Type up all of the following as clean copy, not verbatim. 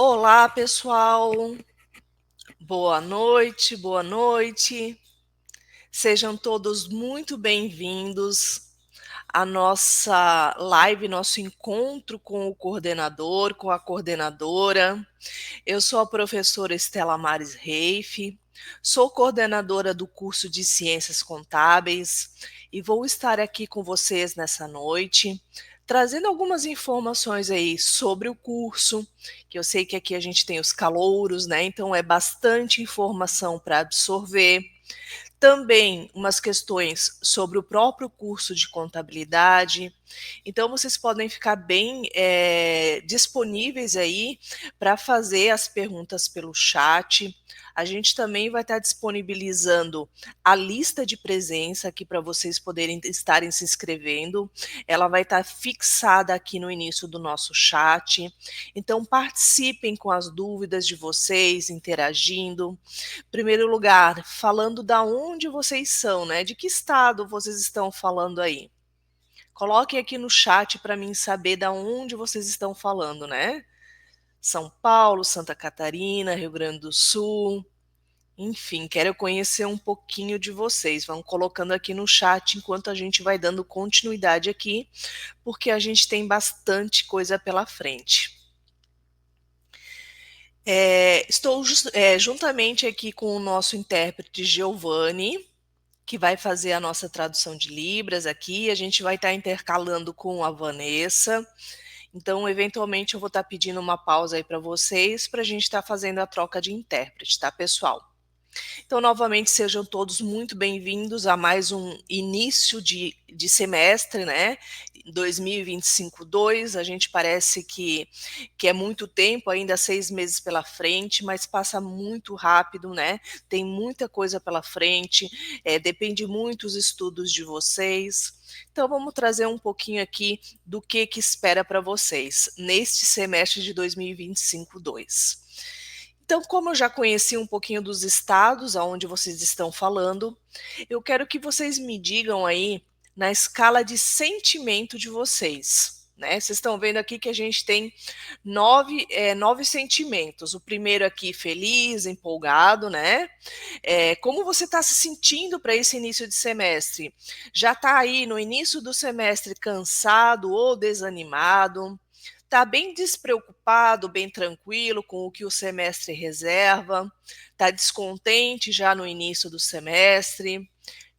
Olá, pessoal. Boa noite, boa noite. Sejam todos muito bem-vindos à nossa live, nosso encontro com o coordenador, com a coordenadora. Eu sou a professora Estela Mares Reife, sou coordenadora do curso de Ciências Contábeis e vou estar aqui com vocês nessa noite, trazendo algumas informações aí sobre o curso, que eu sei que aqui a gente tem os calouros, né? Então é bastante informação para absorver. Também umas questões sobre o próprio curso de contabilidade. Então, vocês podem ficar bem disponíveis aí para fazer as perguntas pelo chat. A gente também vai estar disponibilizando a lista de presença aqui para vocês poderem estarem se inscrevendo. Ela vai estar fixada aqui no início do nosso chat. Então, participem com as dúvidas de vocês, interagindo. Primeiro lugar, falando da onde vocês são, né? De que estado vocês estão falando aí? Coloquem aqui no chat para mim saber da onde vocês estão falando, né? São Paulo, Santa Catarina, Rio Grande do Sul. Enfim, quero conhecer um pouquinho de vocês. Vão colocando aqui no chat enquanto a gente vai dando continuidade aqui, porque a gente tem bastante coisa pela frente. Estou juntamente aqui com o nosso intérprete Giovanni, que vai fazer a nossa tradução de Libras aqui. A gente vai estar intercalando com a Vanessa. Então, eventualmente, eu vou estar pedindo uma pausa aí para vocês, para a gente estar fazendo a troca de intérprete, tá, pessoal? Então, novamente, sejam todos muito bem-vindos a mais um início de semestre, né? 2025-2, a gente parece que é muito tempo, ainda 6 meses pela frente, mas passa muito rápido, né? Tem muita coisa pela frente, depende muito dos estudos de vocês. Então, vamos trazer um pouquinho aqui do que espera para vocês neste semestre de 2025-2. Então, como eu já conheci um pouquinho dos estados aonde vocês estão falando, eu quero que vocês me digam aí na escala de sentimento de vocês, né? Vocês estão vendo aqui que a gente tem nove sentimentos. O primeiro aqui, feliz, empolgado, né? Como você está se sentindo para esse início de semestre? Já está aí no início do semestre cansado ou desanimado? Está bem despreocupado, bem tranquilo com o que o semestre reserva? Está descontente já no início do semestre?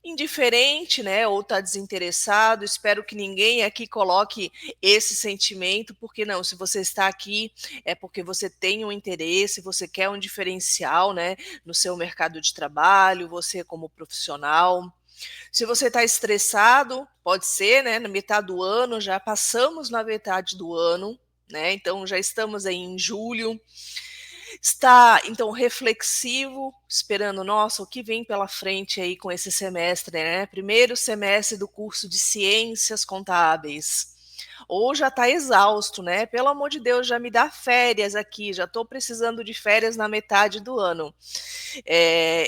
Indiferente, né, ou está desinteressado? Espero que ninguém aqui coloque esse sentimento, porque não, se você está aqui é porque você tem um interesse, você quer um diferencial, né, no seu mercado de trabalho, você como profissional. Se você está estressado, pode ser, né, na metade do ano, já passamos na metade do ano, né, então já estamos aí em julho. Está, então, reflexivo, esperando, nossa, o que vem pela frente aí com esse semestre, né? Primeiro semestre do curso de Ciências Contábeis. Ou já está exausto, né? Pelo amor de Deus, já me dá férias aqui, já estou precisando de férias na metade do ano.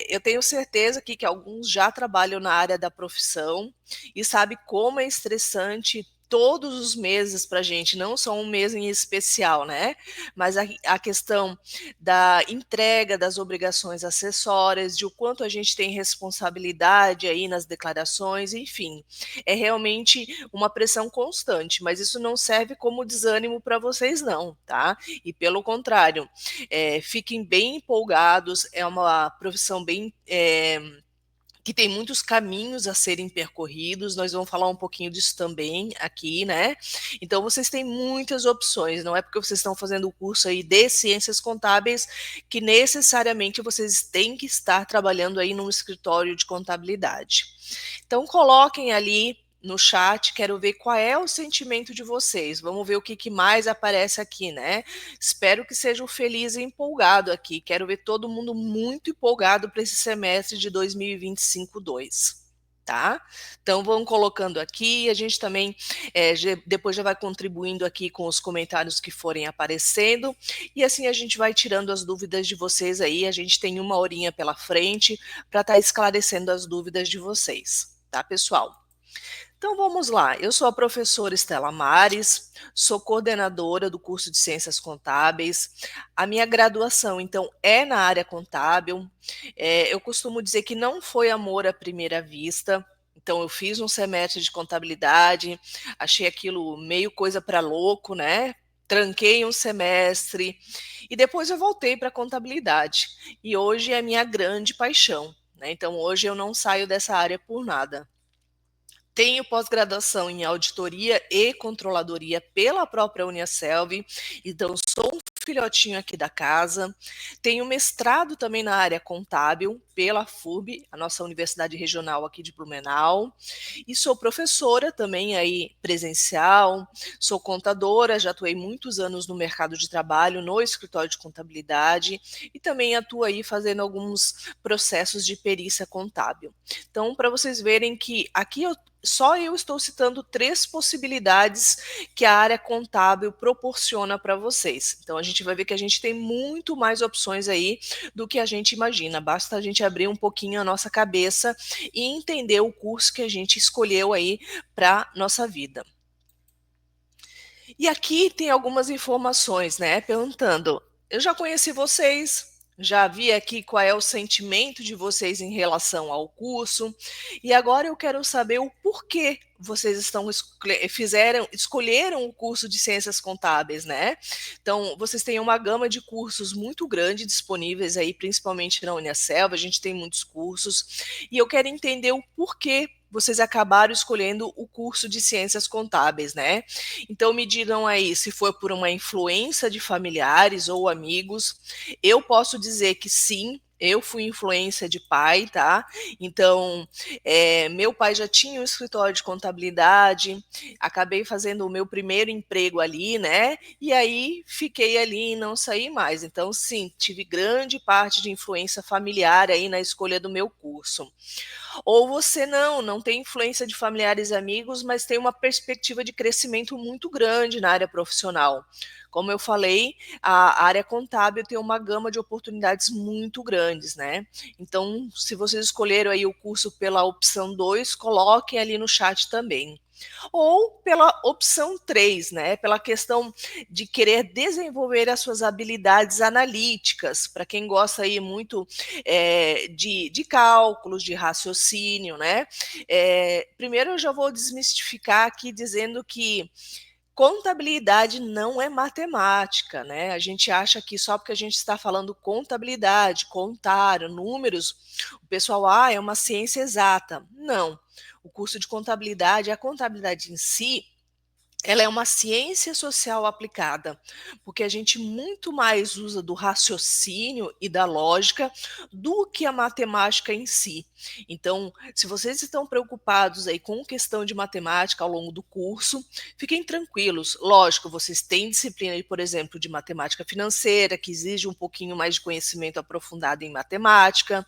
Eu tenho certeza aqui que alguns já trabalham na área da profissão e sabe como é estressante todos os meses para a gente, não só um mês em especial, né? Mas a questão da entrega das obrigações acessórias, de o quanto a gente tem responsabilidade aí nas declarações, enfim, é realmente uma pressão constante, mas isso não serve como desânimo para vocês não, tá? E pelo contrário, fiquem bem empolgados, é uma profissão bem que tem muitos caminhos a serem percorridos, nós vamos falar um pouquinho disso também aqui, né? Então, vocês têm muitas opções, não é porque vocês estão fazendo o curso aí de Ciências Contábeis que necessariamente vocês têm que estar trabalhando aí num escritório de contabilidade. Então, coloquem ali no chat, quero ver qual é o sentimento de vocês. Vamos ver o que mais aparece aqui, né? Espero que sejam felizes e empolgados aqui. Quero ver todo mundo muito empolgado para esse semestre de 2025-2. Tá? Então vão colocando aqui, a gente também depois já vai contribuindo aqui com os comentários que forem aparecendo, e assim a gente vai tirando as dúvidas de vocês aí, a gente tem uma horinha pela frente para estar esclarecendo as dúvidas de vocês, tá, pessoal? Então vamos lá, eu sou a professora Estela Mares, sou coordenadora do curso de Ciências Contábeis. A minha graduação, então, é na área contábil. Eu costumo dizer que não foi amor à primeira vista. Então eu fiz um semestre de contabilidade, achei aquilo meio coisa para louco, né? Tranquei um semestre e depois eu voltei para a contabilidade. E hoje é a minha grande paixão, né? Então hoje eu não saio dessa área por nada. Tenho pós-graduação em auditoria e controladoria pela própria Uniaselv, então sou um filhotinho aqui da casa. Tenho mestrado também na área contábil pela FURB, a nossa universidade regional aqui de Blumenau, e sou professora também aí presencial, sou contadora, já atuei muitos anos no mercado de trabalho, no escritório de contabilidade e também atuo aí fazendo alguns processos de perícia contábil. Então, para vocês verem que aqui só eu estou citando 3 possibilidades que a área contábil proporciona para vocês. Então, a gente vai ver que a gente tem muito mais opções aí do que a gente imagina. Basta a gente abrir um pouquinho a nossa cabeça e entender o curso que a gente escolheu aí para nossa vida. E aqui tem algumas informações, né? Perguntando: eu já conheci vocês, já vi aqui qual é o sentimento de vocês em relação ao curso, e agora eu quero saber o porquê vocês escolheram o curso de Ciências Contábeis, né? Então, vocês têm uma gama de cursos muito grande disponíveis aí, principalmente na Uniaselv, a gente tem muitos cursos, e eu quero entender o porquê vocês acabaram escolhendo o curso de Ciências Contábeis, né? Então me digam aí se foi por uma influência de familiares ou amigos. Eu posso dizer que sim, eu fui influência de pai, tá? Então, meu pai já tinha um escritório de contabilidade, acabei fazendo o meu primeiro emprego ali, né? E aí fiquei ali e não saí mais. Então, sim, tive grande parte de influência familiar aí na escolha do meu curso. Ou você não tem influência de familiares e amigos, mas tem uma perspectiva de crescimento muito grande na área profissional. Como eu falei, a área contábil tem uma gama de oportunidades muito grandes, né? Então, se vocês escolheram aí o curso pela opção 2, coloquem ali no chat também. Ou pela opção 3, né? Pela questão de querer desenvolver as suas habilidades analíticas, para quem gosta aí muito de cálculos, de raciocínio, né? Primeiro eu já vou desmistificar aqui dizendo que contabilidade não é matemática, né? A gente acha que só porque a gente está falando contabilidade, contar, números, o pessoal, é uma ciência exata. Não. O curso de contabilidade, a contabilidade em si, ela é uma ciência social aplicada, porque a gente muito mais usa do raciocínio e da lógica do que a matemática em si. Então, se vocês estão preocupados aí com questão de matemática ao longo do curso, fiquem tranquilos. Lógico, vocês têm disciplina, por exemplo, de matemática financeira, que exige um pouquinho mais de conhecimento aprofundado em matemática,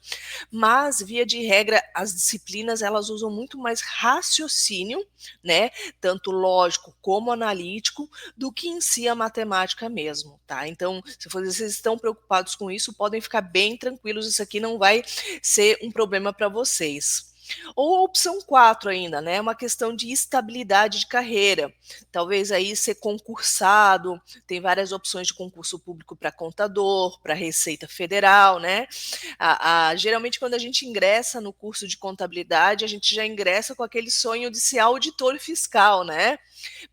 mas, via de regra, as disciplinas elas usam muito mais raciocínio, né? Tanto lógico como analítico, do que em si a matemática mesmo, tá? Então, se vocês estão preocupados com isso, podem ficar bem tranquilos, isso aqui não vai ser um problema para vocês. Ou a opção 4 ainda, né? Uma questão de estabilidade de carreira. Talvez aí ser concursado, tem várias opções de concurso público para contador, para Receita Federal, né? Geralmente, quando a gente ingressa no curso de contabilidade, a gente já ingressa com aquele sonho de ser auditor fiscal, né?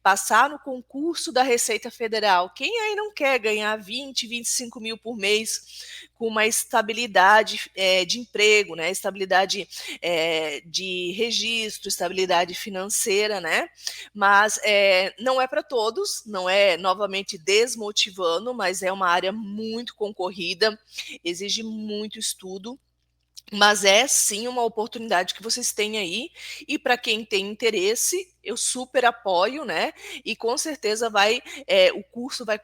Passar no concurso da Receita Federal. Quem aí não quer ganhar 20, 25 mil por mês com uma estabilidade de emprego, né? Estabilidade de registro, estabilidade financeira, né? Mas não é para todos, não é novamente desmotivando, mas é uma área muito concorrida, exige muito estudo. Mas é sim uma oportunidade que vocês têm aí, e para quem tem interesse, eu super apoio, né? E com certeza o curso vai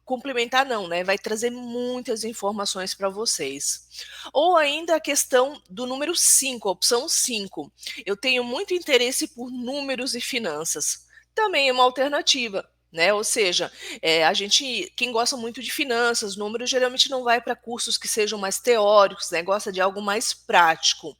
complementar, não, né? Vai trazer muitas informações para vocês. Ou ainda a questão do número 5, a opção 5. Eu tenho muito interesse por números e finanças. Também é uma alternativa. né? Ou seja, a gente, quem gosta muito de finanças, números, geralmente não vai para cursos que sejam mais teóricos, né? Gosta de algo mais prático.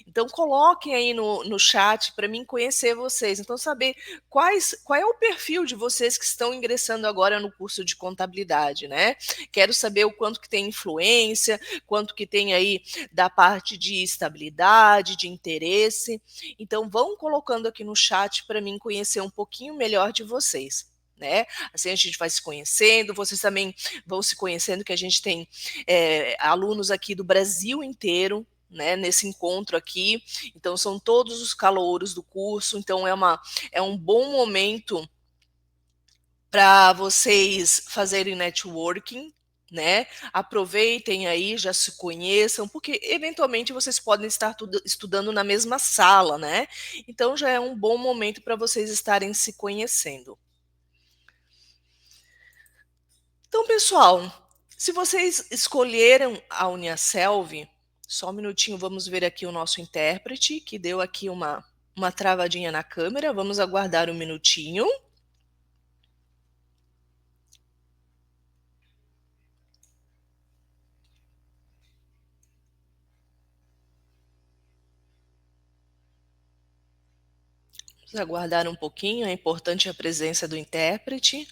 Então coloquem aí no chat para mim conhecer vocês. Então saber qual é o perfil de vocês que estão ingressando agora no curso de contabilidade, né? Quero saber o quanto que tem influência, quanto que tem aí da parte de estabilidade, de interesse. Então vão colocando aqui no chat para mim conhecer um pouquinho melhor de vocês. Né? Assim a gente vai se conhecendo, vocês também vão se conhecendo, que a gente tem alunos aqui do Brasil inteiro, né, nesse encontro aqui, então são todos os calouros do curso, então é um bom momento para vocês fazerem networking, né? Aproveitem aí, já se conheçam, porque eventualmente vocês podem estar estudando na mesma sala, né? Então já é um bom momento para vocês estarem se conhecendo. Então, pessoal, se vocês escolheram a Uniaselv, só um minutinho, vamos ver aqui o nosso intérprete, que deu aqui uma travadinha na câmera. Vamos aguardar um minutinho. Vamos aguardar um pouquinho, é importante a presença do intérprete.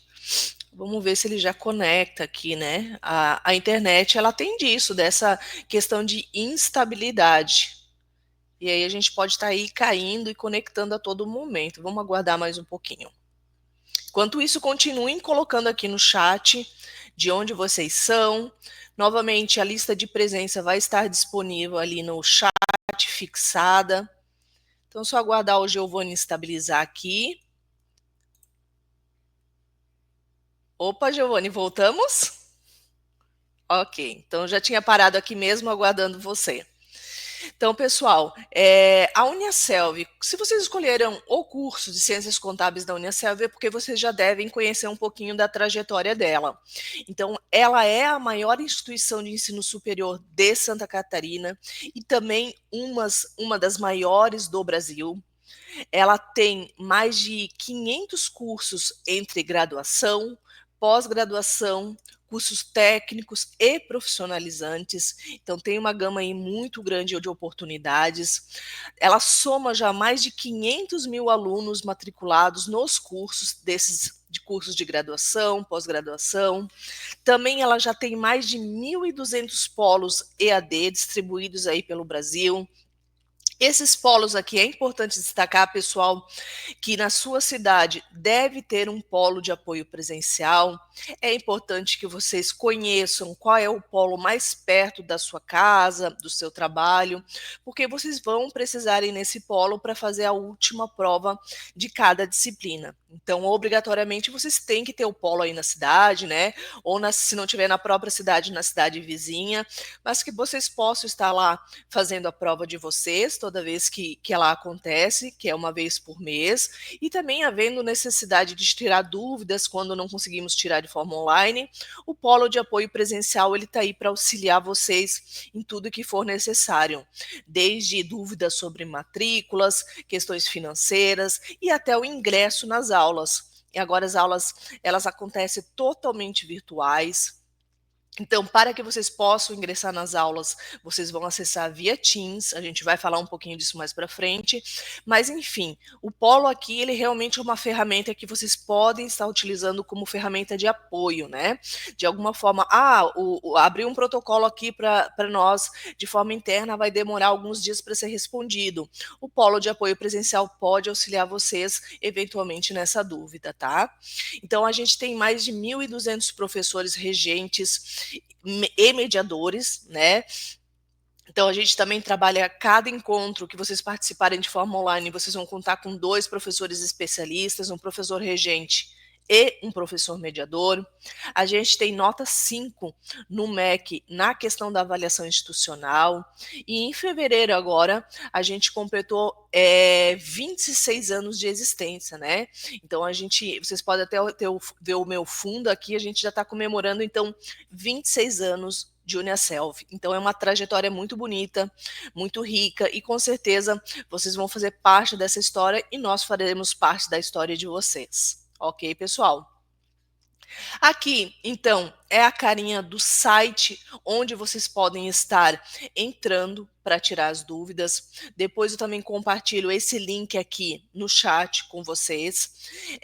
Vamos ver se ele já conecta aqui, né? A internet, ela tem disso, dessa questão de instabilidade. E aí a gente pode estar aí caindo e conectando a todo momento. Vamos aguardar mais um pouquinho. Enquanto isso, continuem colocando aqui no chat de onde vocês são. Novamente, a lista de presença vai estar disponível ali no chat, fixada. Então, só aguardar o Giovanni estabilizar aqui. Opa, Giovanni, voltamos? Ok, então já tinha parado aqui mesmo aguardando você. Então, pessoal, a Uniaselv, se vocês escolheram o curso de Ciências Contábeis da Uniaselv, é porque vocês já devem conhecer um pouquinho da trajetória dela. Então, ela é a maior instituição de ensino superior de Santa Catarina e também uma das maiores do Brasil. Ela tem mais de 500 cursos entre graduação, pós-graduação, cursos técnicos e profissionalizantes. Então, tem uma gama aí muito grande de oportunidades. Ela soma já mais de 500 mil alunos matriculados nos cursos de cursos de graduação, pós-graduação. Também ela já tem mais de 1.200 polos EAD distribuídos aí pelo Brasil. Esses polos aqui é importante destacar, pessoal, que na sua cidade deve ter um polo de apoio presencial. É importante que vocês conheçam qual é o polo mais perto da sua casa, do seu trabalho, porque vocês vão precisar ir nesse polo para fazer a última prova de cada disciplina. Então, obrigatoriamente, vocês têm que ter o polo aí na cidade, né? Ou se não tiver na própria cidade, na cidade vizinha, mas que vocês possam estar lá fazendo a prova de vocês toda vez que ela acontece, que é uma vez por mês, e também havendo necessidade de tirar dúvidas quando não conseguimos tirar de forma online, o polo de apoio presencial ele está aí para auxiliar vocês em tudo que for necessário, desde dúvidas sobre matrículas, questões financeiras e até o ingresso nas aulas. E agora as aulas elas acontecem totalmente virtuais. Então, para que vocês possam ingressar nas aulas, vocês vão acessar via Teams, a gente vai falar um pouquinho disso mais para frente, mas enfim, o Polo aqui, ele realmente é uma ferramenta que vocês podem estar utilizando como ferramenta de apoio, né? De alguma forma, abrir um protocolo aqui para nós de forma interna vai demorar alguns dias para ser respondido. O Polo de apoio presencial pode auxiliar vocês, eventualmente, nessa dúvida, tá? Então, a gente tem mais de 1.200 professores regentes e mediadores, né? Então, a gente também trabalha cada encontro que vocês participarem de forma online, vocês vão contar com 2 professores especialistas, um professor regente e um professor mediador. A gente tem nota 5 no MEC na questão da avaliação institucional. E em fevereiro agora, a gente completou 26 anos de existência, né? Então, vocês podem até ver o meu fundo aqui, a gente já está comemorando, então, 26 anos de Uniaselv. Então é uma trajetória muito bonita, muito rica e com certeza vocês vão fazer parte dessa história e nós faremos parte da história de vocês. Ok, pessoal? Aqui, então, é a carinha do site onde vocês podem estar entrando para tirar as dúvidas. Depois eu também compartilho esse link aqui no chat com vocês.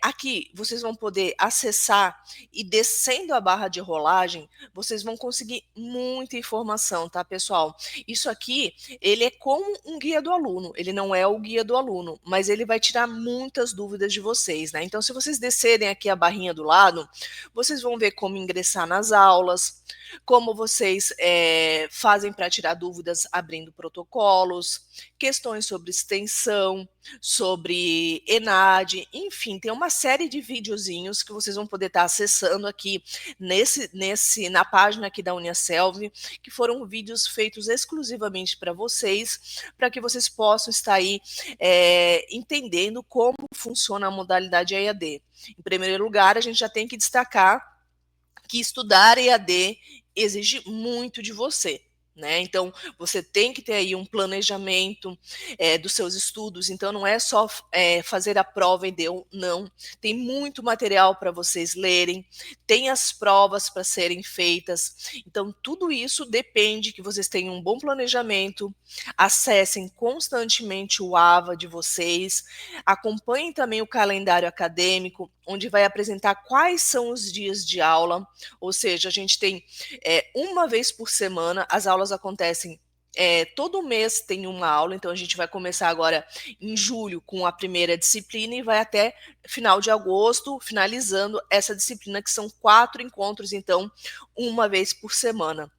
Aqui vocês vão poder acessar e descendo a barra de rolagem, vocês vão conseguir muita informação, tá, pessoal? Isso aqui, ele é como um guia do aluno, ele não é o guia do aluno, mas ele vai tirar muitas dúvidas de vocês, né? Então, se vocês descerem aqui a barrinha do lado, vocês vão ver como ingressar nas aulas, como vocês fazem para tirar dúvidas abrindo protocolos, questões sobre extensão, sobre ENAD, enfim, tem uma série de videozinhos que vocês vão poder estar acessando aqui na página aqui da Uniaselv, que foram vídeos feitos exclusivamente para que vocês possam estar aí entendendo como funciona a modalidade EAD. Em primeiro lugar, a gente já tem que destacar que estudar EAD exige muito de você. Né? Então, você tem que ter aí um planejamento dos seus estudos. Então, não é só fazer a prova e deu, não. Tem muito material para vocês lerem, tem as provas para serem feitas. Então, tudo isso depende que vocês tenham um bom planejamento, acessem constantemente o AVA de vocês, acompanhem também o calendário acadêmico, onde vai apresentar quais são os dias de aula, ou seja, a gente tem uma vez por semana, as aulas acontecem todo mês tem uma aula, então a gente vai começar agora em julho com a primeira disciplina e vai até final de agosto, finalizando essa disciplina, que são 4 encontros, então, uma vez por semana.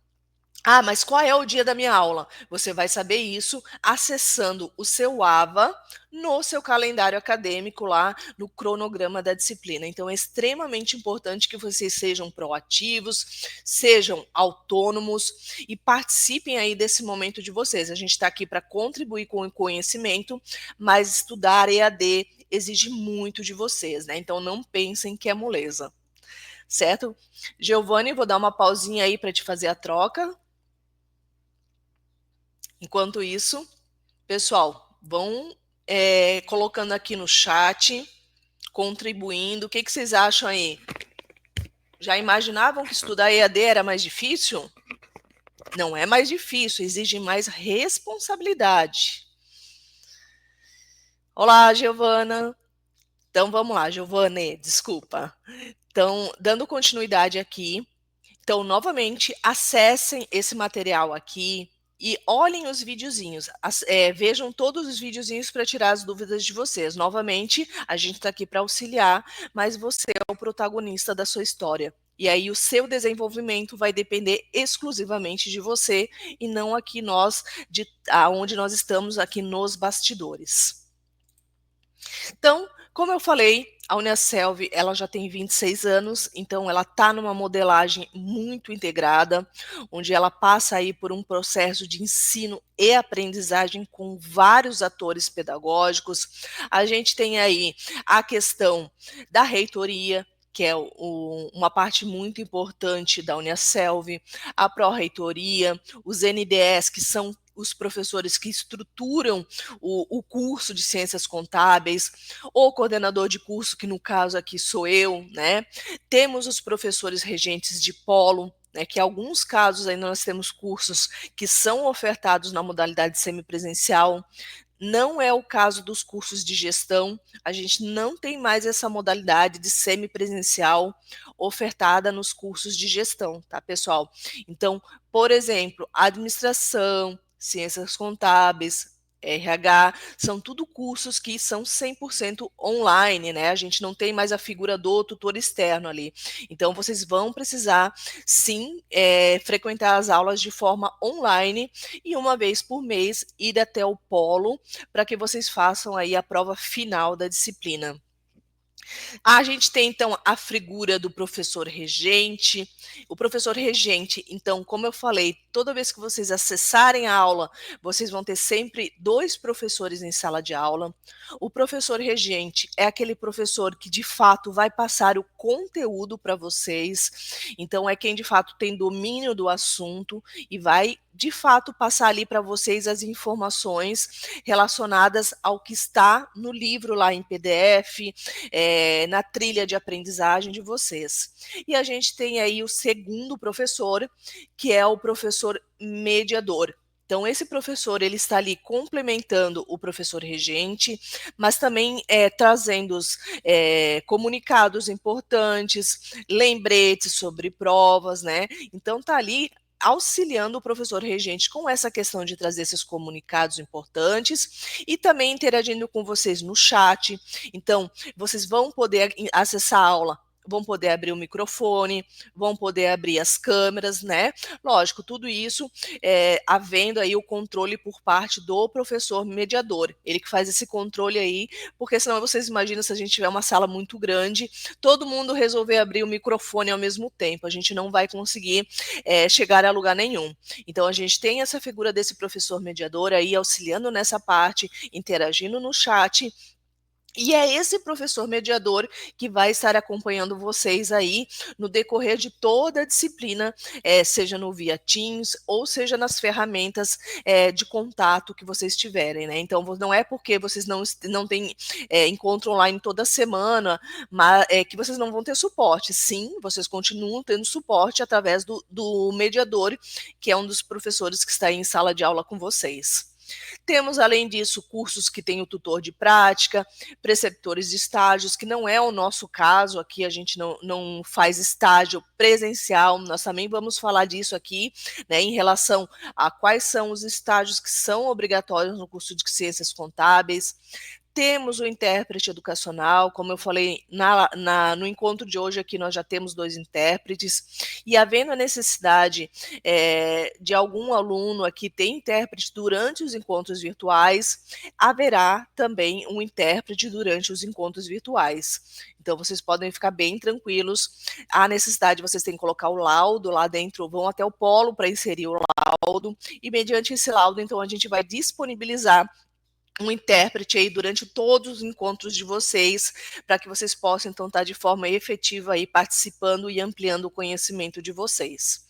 Ah, mas qual é o dia da minha aula? Você vai saber isso acessando o seu AVA no seu calendário acadêmico lá no cronograma da disciplina. Então é extremamente importante que vocês sejam proativos, sejam autônomos e participem aí desse momento de vocês. A gente está aqui para contribuir com o conhecimento, mas estudar EAD exige muito de vocês, né? Então não pensem que é moleza, certo? Giovanni, vou dar uma pausinha aí para te fazer a troca. Enquanto isso, pessoal, vão colocando aqui no chat, contribuindo. O que vocês acham aí? Já imaginavam que estudar EAD era mais difícil? Não é mais difícil, exige mais responsabilidade. Olá, Giovana. Então, vamos lá, Giovane, desculpa. Então, dando continuidade aqui. Então, novamente, acessem esse material aqui e olhem os videozinhos. Vejam todos os videozinhos para tirar as dúvidas de vocês. Novamente, a gente está aqui para auxiliar, mas você é o protagonista da sua história. E aí o seu desenvolvimento vai depender exclusivamente de você e não aqui nós, onde nós estamos aqui nos bastidores. Então, como eu falei, a Uniaselv ela já tem 26 anos, então ela está numa modelagem muito integrada, onde ela passa aí por um processo de ensino e aprendizagem com vários atores pedagógicos. A gente tem aí a questão da reitoria, que é uma parte muito importante da Uniaselv, a pró-reitoria, os NDEs, que são os professores que estruturam o curso de ciências contábeis, o coordenador de curso, que no caso aqui sou eu, né? Temos os professores regentes de polo, né, que em alguns casos ainda nós temos cursos que são ofertados na modalidade semipresencial. Não é o caso dos cursos de gestão, a gente não tem mais essa modalidade de semipresencial ofertada nos cursos de gestão, tá, pessoal? Então, por exemplo, administração, ciências contábeis, RH, são tudo cursos que são 100% online, né? A gente não tem mais a figura do tutor externo ali. Então, vocês vão precisar, sim, frequentar as aulas de forma online e uma vez por mês ir até o polo para que vocês façam aí a prova final da disciplina. A gente tem, então, a figura do professor regente. O professor regente, então, como eu falei, toda vez que vocês acessarem a aula, vocês vão ter sempre 2 professores em sala de aula. O professor regente é aquele professor que, de fato, vai passar o conteúdo para vocês. Então, é quem, de fato, tem domínio do assunto e vai, de fato, passar ali para vocês as informações relacionadas ao que está no livro lá em PDF, na trilha de aprendizagem de vocês. E a gente tem aí o segundo professor, que é o professor mediador. Então, esse professor, ele está ali complementando o professor regente, mas também trazendo os comunicados importantes, lembretes sobre provas, né? Então, está ali auxiliando o professor regente com essa questão de trazer esses comunicados importantes e também interagindo com vocês no chat. Então, vocês vão poder acessar a aula, vão poder abrir o microfone, vão poder abrir as câmeras, né? Lógico, tudo isso havendo aí o controle por parte do professor mediador. Ele que faz esse controle aí, porque senão vocês imaginam se a gente tiver uma sala muito grande, todo mundo resolver abrir o microfone ao mesmo tempo, a gente não vai conseguir chegar a lugar nenhum. Então a gente tem essa figura desse professor mediador aí auxiliando nessa parte, interagindo no chat. E é esse professor mediador que vai estar acompanhando vocês aí no decorrer de toda a disciplina, seja no via Teams ou seja nas ferramentas de contato que vocês tiverem, né? Então não é porque vocês não têm encontro online toda semana, mas que vocês não vão ter suporte. Sim, vocês continuam tendo suporte através do mediador, que é um dos professores que está aí em sala de aula com vocês. Temos, além disso, cursos que tem o tutor de prática, preceptores de estágios, que não é o nosso caso, aqui a gente não faz estágio presencial, nós também vamos falar disso aqui, né, em relação a quais são os estágios que são obrigatórios no curso de Ciências Contábeis. Temos o intérprete educacional, como eu falei no encontro de hoje aqui, nós já temos 2 intérpretes, e havendo a necessidade de algum aluno aqui ter intérprete durante os encontros virtuais, haverá também um intérprete durante os encontros virtuais. Então, vocês podem ficar bem tranquilos. Há necessidade, vocês têm que colocar o laudo lá dentro, vão até o polo para inserir o laudo, e mediante esse laudo, então, a gente vai disponibilizar um intérprete aí durante todos os encontros de vocês, para que vocês possam, então, estar de forma efetiva aí participando e ampliando o conhecimento de vocês.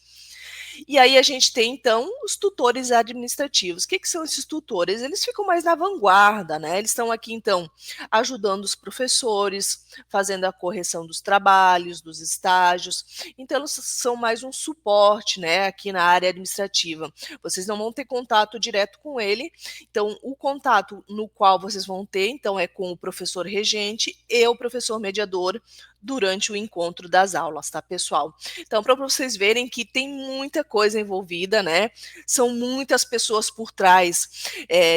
E aí a gente tem, então, os tutores administrativos. O que são esses tutores? Eles ficam mais na vanguarda, né? Eles estão aqui, então, ajudando os professores, fazendo a correção dos trabalhos, dos estágios. Então, eles são mais um suporte, né, aqui na área administrativa. Vocês não vão ter contato direto com ele. Então, o contato no qual vocês vão ter, então, é com o professor regente e o professor mediador durante o encontro das aulas, tá, pessoal? Então, para vocês verem que tem muita coisa envolvida, né? São muitas pessoas por trás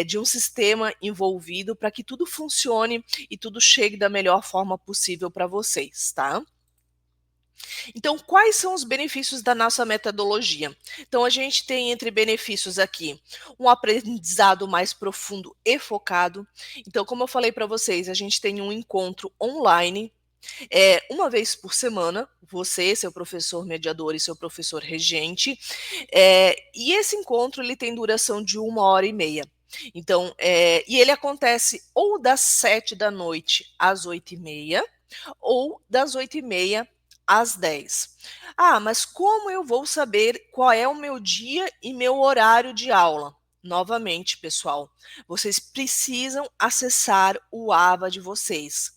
de um sistema envolvido para que tudo funcione e tudo chegue da melhor forma possível para vocês, tá? Então, quais são os benefícios da nossa metodologia? Então, a gente tem entre benefícios aqui um aprendizado mais profundo e focado. Então, como eu falei para vocês, a gente tem um encontro online uma vez por semana, você, seu professor mediador e seu professor regente, e esse encontro ele tem duração de 1h30. Então, e ele acontece ou das 7 da noite às 8h30, ou das 8h30 às 10. Ah, mas como eu vou saber qual é o meu dia e meu horário de aula? Novamente, pessoal, vocês precisam acessar o AVA de vocês.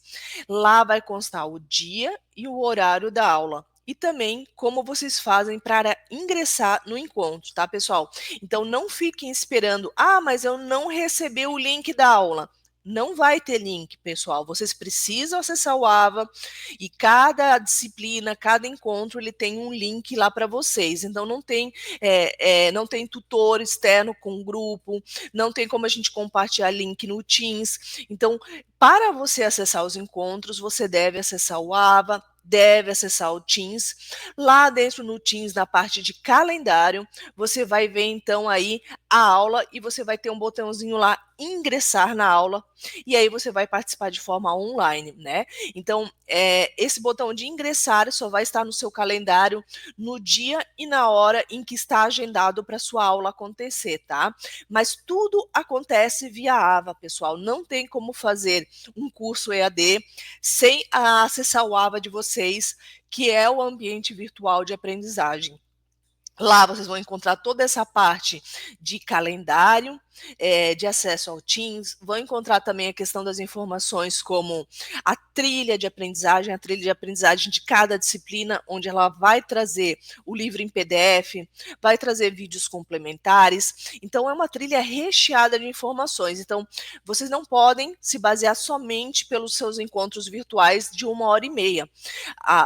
Lá vai constar o dia e o horário da aula. E também como vocês fazem para ingressar no encontro, tá, pessoal? Então não fiquem esperando, mas eu não recebi o link da aula. Não vai ter link, pessoal. Vocês precisam acessar o AVA e cada disciplina, cada encontro, ele tem um link lá para vocês. Então não tem tutor externo com o grupo, não tem como a gente compartilhar link no Teams. Então, para você acessar os encontros, você deve acessar o AVA, deve acessar o Teams. Lá dentro no Teams, na parte de calendário, você vai ver então aí a aula e você vai ter um botãozinho lá, ingressar na aula, e aí você vai participar de forma online, né? Então, esse botão de ingressar só vai estar no seu calendário no dia e na hora em que está agendado para sua aula acontecer, tá? Mas tudo acontece via AVA, pessoal. Não tem como fazer um curso EAD sem acessar o AVA de vocês, que é o ambiente virtual de aprendizagem. Lá vocês vão encontrar toda essa parte de calendário, de acesso ao Teams, vão encontrar também a questão das informações como a trilha de aprendizagem de cada disciplina, onde ela vai trazer o livro em PDF, vai trazer vídeos complementares. Então é uma trilha recheada de informações. Então vocês não podem se basear somente pelos seus encontros virtuais de 1 hora e meia.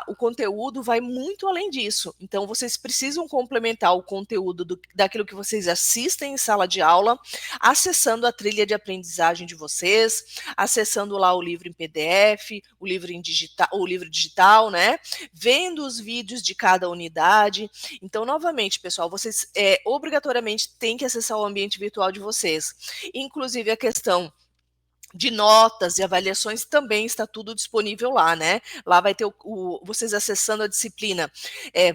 O conteúdo vai muito além disso. Então, vocês precisam complementar o conteúdo daquilo que vocês assistem em sala de aula, acessando a trilha de aprendizagem de vocês, acessando lá o livro em PDF, o livro digital, né? Vendo os vídeos de cada unidade. Então, novamente, pessoal, vocês obrigatoriamente têm que acessar o ambiente virtual de vocês. Inclusive a questão de notas e avaliações também está tudo disponível lá, né? Lá vai ter vocês acessando a disciplina,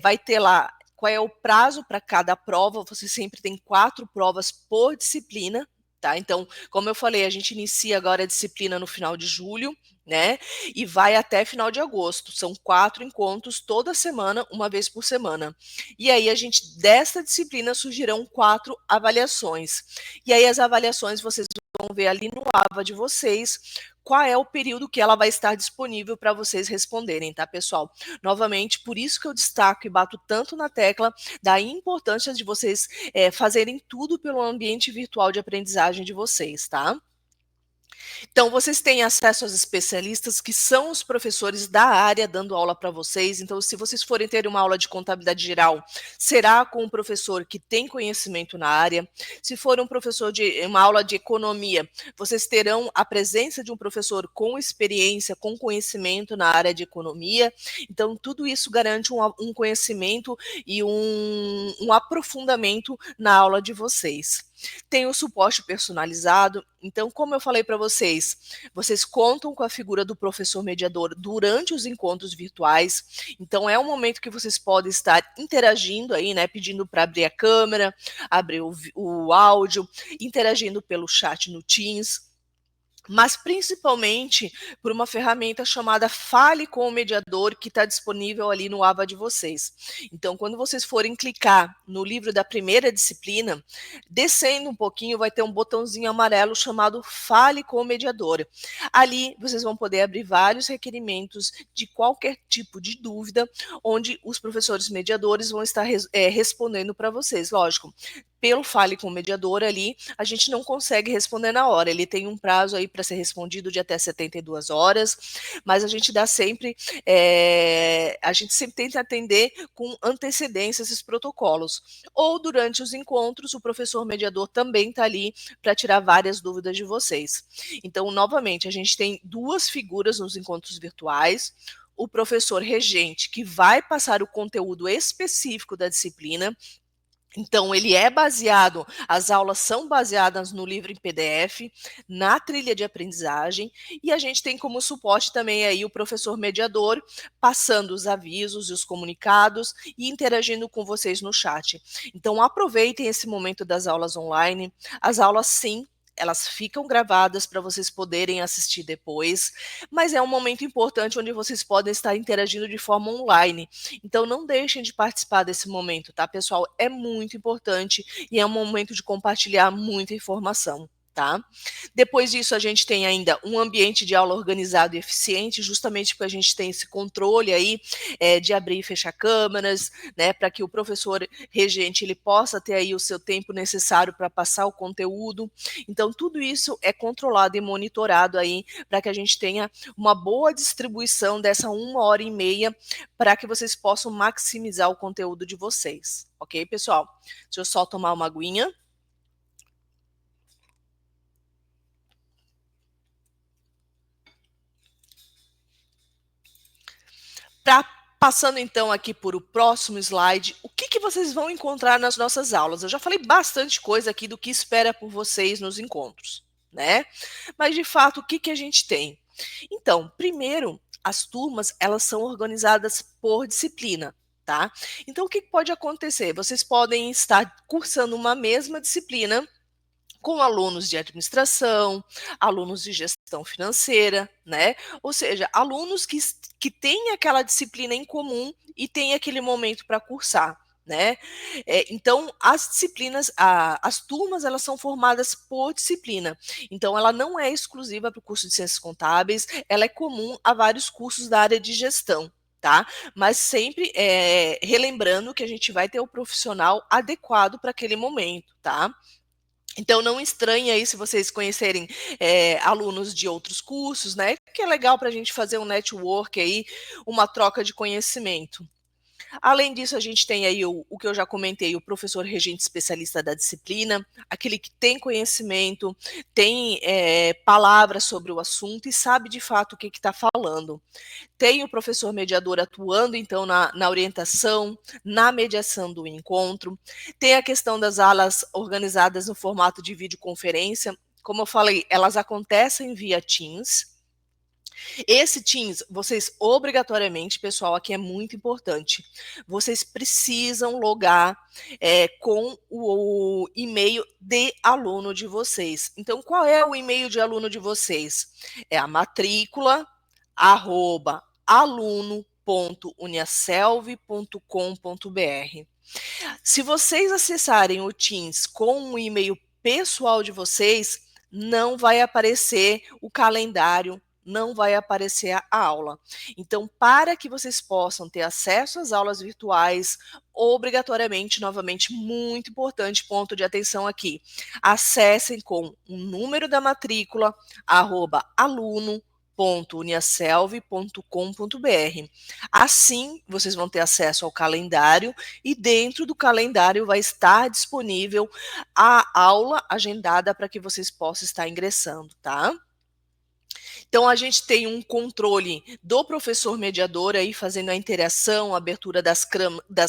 vai ter lá qual é o prazo para cada prova. Você sempre tem 4 provas por disciplina, tá? Então, como eu falei, a gente inicia agora a disciplina no final de julho, né? E vai até final de agosto. São 4 encontros toda semana, uma vez por semana. E aí a gente desta disciplina surgirão 4 avaliações. E aí as avaliações vocês vão ver ali no AVA de vocês qual é o período que ela vai estar disponível para vocês responderem, tá, pessoal? Novamente, por isso que eu destaco e bato tanto na tecla da importância de vocês fazerem tudo pelo ambiente virtual de aprendizagem de vocês, tá? Então, vocês têm acesso aos especialistas, que são os professores da área dando aula para vocês. Então, se vocês forem ter uma aula de contabilidade geral, será com um professor que tem conhecimento na área. Se for um professor de uma aula de economia, vocês terão a presença de um professor com experiência, com conhecimento na área de economia. Então, tudo isso garante um conhecimento e um aprofundamento na aula de vocês. Tem o suporte personalizado. Então, como eu falei para vocês, vocês contam com a figura do professor mediador durante os encontros virtuais. Então, é um momento que vocês podem estar interagindo aí, né? Pedindo para abrir a câmera, abrir o áudio, interagindo pelo chat no Teams, mas principalmente por uma ferramenta chamada Fale com o Mediador, que está disponível ali no AVA de vocês. Então, quando vocês forem clicar no livro da primeira disciplina, descendo um pouquinho, vai ter um botãozinho amarelo chamado Fale com o Mediador. Ali, vocês vão poder abrir vários requerimentos de qualquer tipo de dúvida, onde os professores mediadores vão estar respondendo para vocês. Lógico, pelo Fale com o Mediador ali, a gente não consegue responder na hora. Ele tem um prazo aí para ser respondido de até 72 horas, mas a gente dá sempre, a gente sempre tenta atender com antecedência esses protocolos. Ou durante os encontros, o professor mediador também está ali para tirar várias dúvidas de vocês. Então, novamente, a gente tem 2 figuras nos encontros virtuais: o professor regente, que vai passar o conteúdo específico da disciplina. Então, as aulas são baseadas no livro em PDF, na trilha de aprendizagem, e a gente tem como suporte também aí o professor mediador, passando os avisos e os comunicados e interagindo com vocês no chat. Então, aproveitem esse momento das aulas online. As aulas, sim, elas ficam gravadas para vocês poderem assistir depois, mas é um momento importante onde vocês podem estar interagindo de forma online. Então, não deixem de participar desse momento, tá, pessoal? É muito importante e é um momento de compartilhar muita informação, tá? Depois disso, a gente tem ainda um ambiente de aula organizado e eficiente, justamente porque a gente tem esse controle aí de abrir e fechar câmeras, né, para que o professor regente ele possa ter aí o seu tempo necessário para passar o conteúdo. Então, tudo isso é controlado e monitorado aí para que a gente tenha uma boa distribuição dessa 1 hora e meia para que vocês possam maximizar o conteúdo de vocês. Ok, pessoal? Deixa eu só tomar uma aguinha. Passando então aqui por o próximo slide, o que vocês vão encontrar nas nossas aulas? Eu já falei bastante coisa aqui do que espera por vocês nos encontros, né? Mas de fato, o que a gente tem? Então, primeiro, as turmas, elas são organizadas por disciplina, tá? Então, o que pode acontecer? Vocês podem estar cursando uma mesma disciplina com alunos de administração, alunos de gestão financeira, né? Ou seja, alunos que têm aquela disciplina em comum e têm aquele momento para cursar. né? Então, as disciplinas, as turmas, elas são formadas por disciplina. Então, ela não é exclusiva para o curso de Ciências Contábeis, ela é comum a vários cursos da área de gestão. Tá? Mas sempre relembrando que a gente vai ter o profissional adequado para aquele momento, tá? Então não estranhe aí se vocês conhecerem alunos de outros cursos, né? Que é legal para a gente fazer um network aí, uma troca de conhecimento. Além disso, a gente tem aí o que eu já comentei, o professor regente especialista da disciplina, aquele que tem conhecimento, tem palavras sobre o assunto e sabe de fato o que está falando. Tem o professor mediador atuando, então, na orientação, na mediação do encontro. Tem a questão das alas organizadas no formato de videoconferência. Como eu falei, elas acontecem via Teams. Esse Teams, vocês obrigatoriamente, pessoal, aqui é muito importante, vocês precisam logar com o e-mail de aluno de vocês. Então, qual é o e-mail de aluno de vocês? É a matrícula, @aluno.uniaselv.com.br. Se vocês acessarem o Teams com o e-mail pessoal de vocês, não vai aparecer o calendário, não vai aparecer a aula. Então, para que vocês possam ter acesso às aulas virtuais, obrigatoriamente, novamente, muito importante, ponto de atenção aqui, acessem com o número da matrícula, @aluno.uniaselv.com.br. Assim, vocês vão ter acesso ao calendário e dentro do calendário vai estar disponível a aula agendada para que vocês possam estar ingressando, tá? Então, a gente tem um controle do professor mediador aí fazendo a interação, a abertura das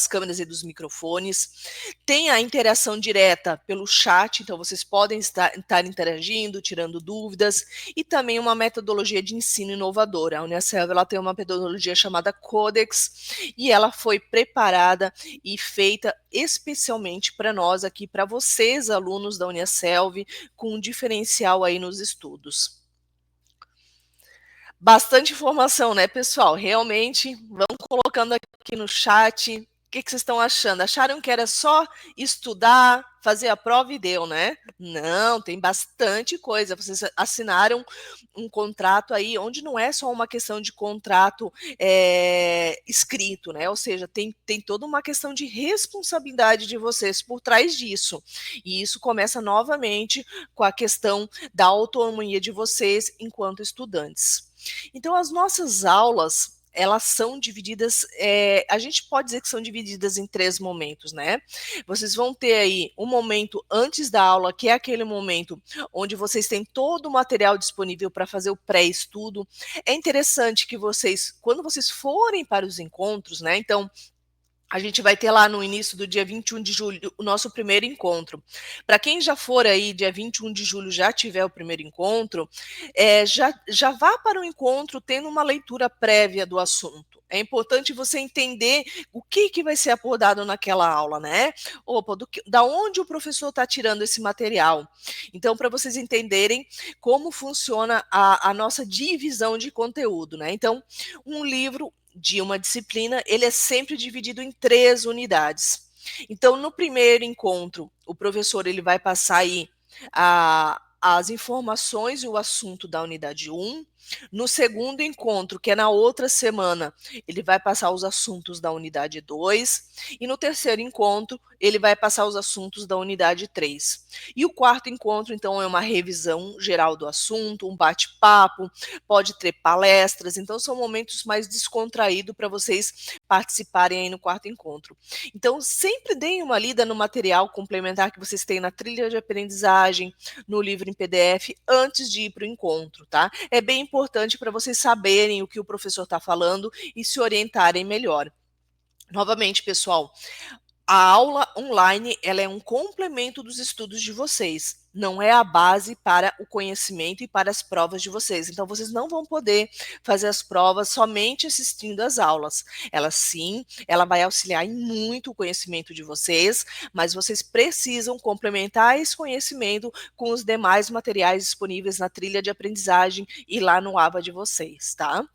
câmeras e dos microfones. Tem a interação direta pelo chat, então vocês podem estar interagindo, tirando dúvidas, e também uma metodologia de ensino inovadora. A Uniaselv ela tem uma metodologia chamada Codex, e ela foi preparada e feita especialmente para nós aqui, para vocês, alunos da Uniaselv, com um diferencial aí nos estudos. Bastante informação, né, pessoal? Realmente, vão colocando aqui no chat. O que vocês estão achando? Acharam que era só estudar, fazer a prova e deu, né? Não, tem bastante coisa. Vocês assinaram um contrato aí, onde não é só uma questão de contrato escrito, né? Ou seja, tem toda uma questão de responsabilidade de vocês por trás disso. E isso começa novamente com a questão da autonomia de vocês enquanto estudantes. Então, as nossas aulas, elas são divididas, a gente pode dizer que são divididas em 3 momentos, né? Vocês vão ter aí um momento antes da aula, que é aquele momento onde vocês têm todo o material disponível para fazer o pré-estudo. É interessante que vocês, quando vocês forem para os encontros, né? Então, a gente vai ter lá no início do dia 21 de julho o nosso primeiro encontro. Para quem já for aí, dia 21 de julho, já tiver o primeiro encontro, já vá para o encontro tendo uma leitura prévia do assunto. É importante você entender o que vai ser abordado naquela aula, né? Opa, da onde o professor está tirando esse material. Então, para vocês entenderem como funciona a nossa divisão de conteúdo, né? Então, um livro de uma disciplina, ele é sempre dividido em 3 unidades. Então, no primeiro encontro, o professor ele vai passar aí as informações e o assunto da unidade 1. No segundo encontro, que é na outra semana, ele vai passar os assuntos da unidade 2. E no terceiro encontro, ele vai passar os assuntos da unidade 3. E o quarto encontro, então, é uma revisão geral do assunto, um bate-papo, pode ter palestras, então são momentos mais descontraídos para vocês participarem aí no quarto encontro. Então, sempre deem uma lida no material complementar que vocês têm na trilha de aprendizagem, no livro em PDF, antes de ir para o encontro, tá? É bem importante para vocês saberem o que o professor está falando e se orientarem melhor. Novamente, pessoal, a aula online, ela é um complemento dos estudos de vocês, não é a base para o conhecimento e para as provas de vocês. Então, vocês não vão poder fazer as provas somente assistindo às aulas. Ela sim, ela vai auxiliar em muito o conhecimento de vocês, mas vocês precisam complementar esse conhecimento com os demais materiais disponíveis na trilha de aprendizagem e lá no ABA de vocês, tá?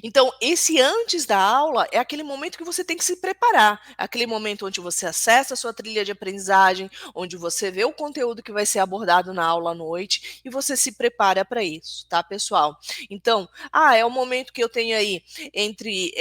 Então, esse antes da aula é aquele momento que você tem que se preparar, aquele momento onde você acessa a sua trilha de aprendizagem, onde você vê o conteúdo que vai ser abordado na aula à noite e você se prepara para isso, tá, pessoal? Então, é o momento que eu tenho aí entre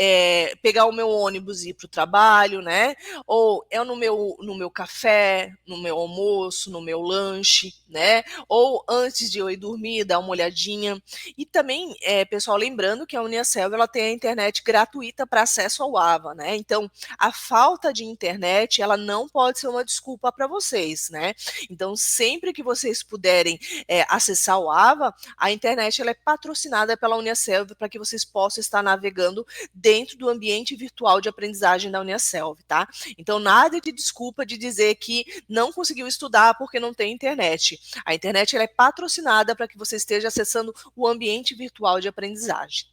pegar o meu ônibus e ir para o trabalho, né? Ou é no meu café, no meu almoço, no meu lanche, né? Ou antes de eu ir dormir, dar uma olhadinha. E também, pessoal, lembrando que a Uniaselv ela tem a internet gratuita para acesso ao AVA, né? Então, a falta de internet ela não pode ser uma desculpa para vocês, né? Então, sempre que vocês puderem acessar o AVA, a internet ela é patrocinada pela Uniaselv para que vocês possam estar navegando dentro do ambiente virtual de aprendizagem da Uniaselv, tá? Então, nada de desculpa de dizer que não conseguiu estudar porque não tem internet. A internet ela é patrocinada para que você esteja acessando o ambiente virtual de aprendizagem.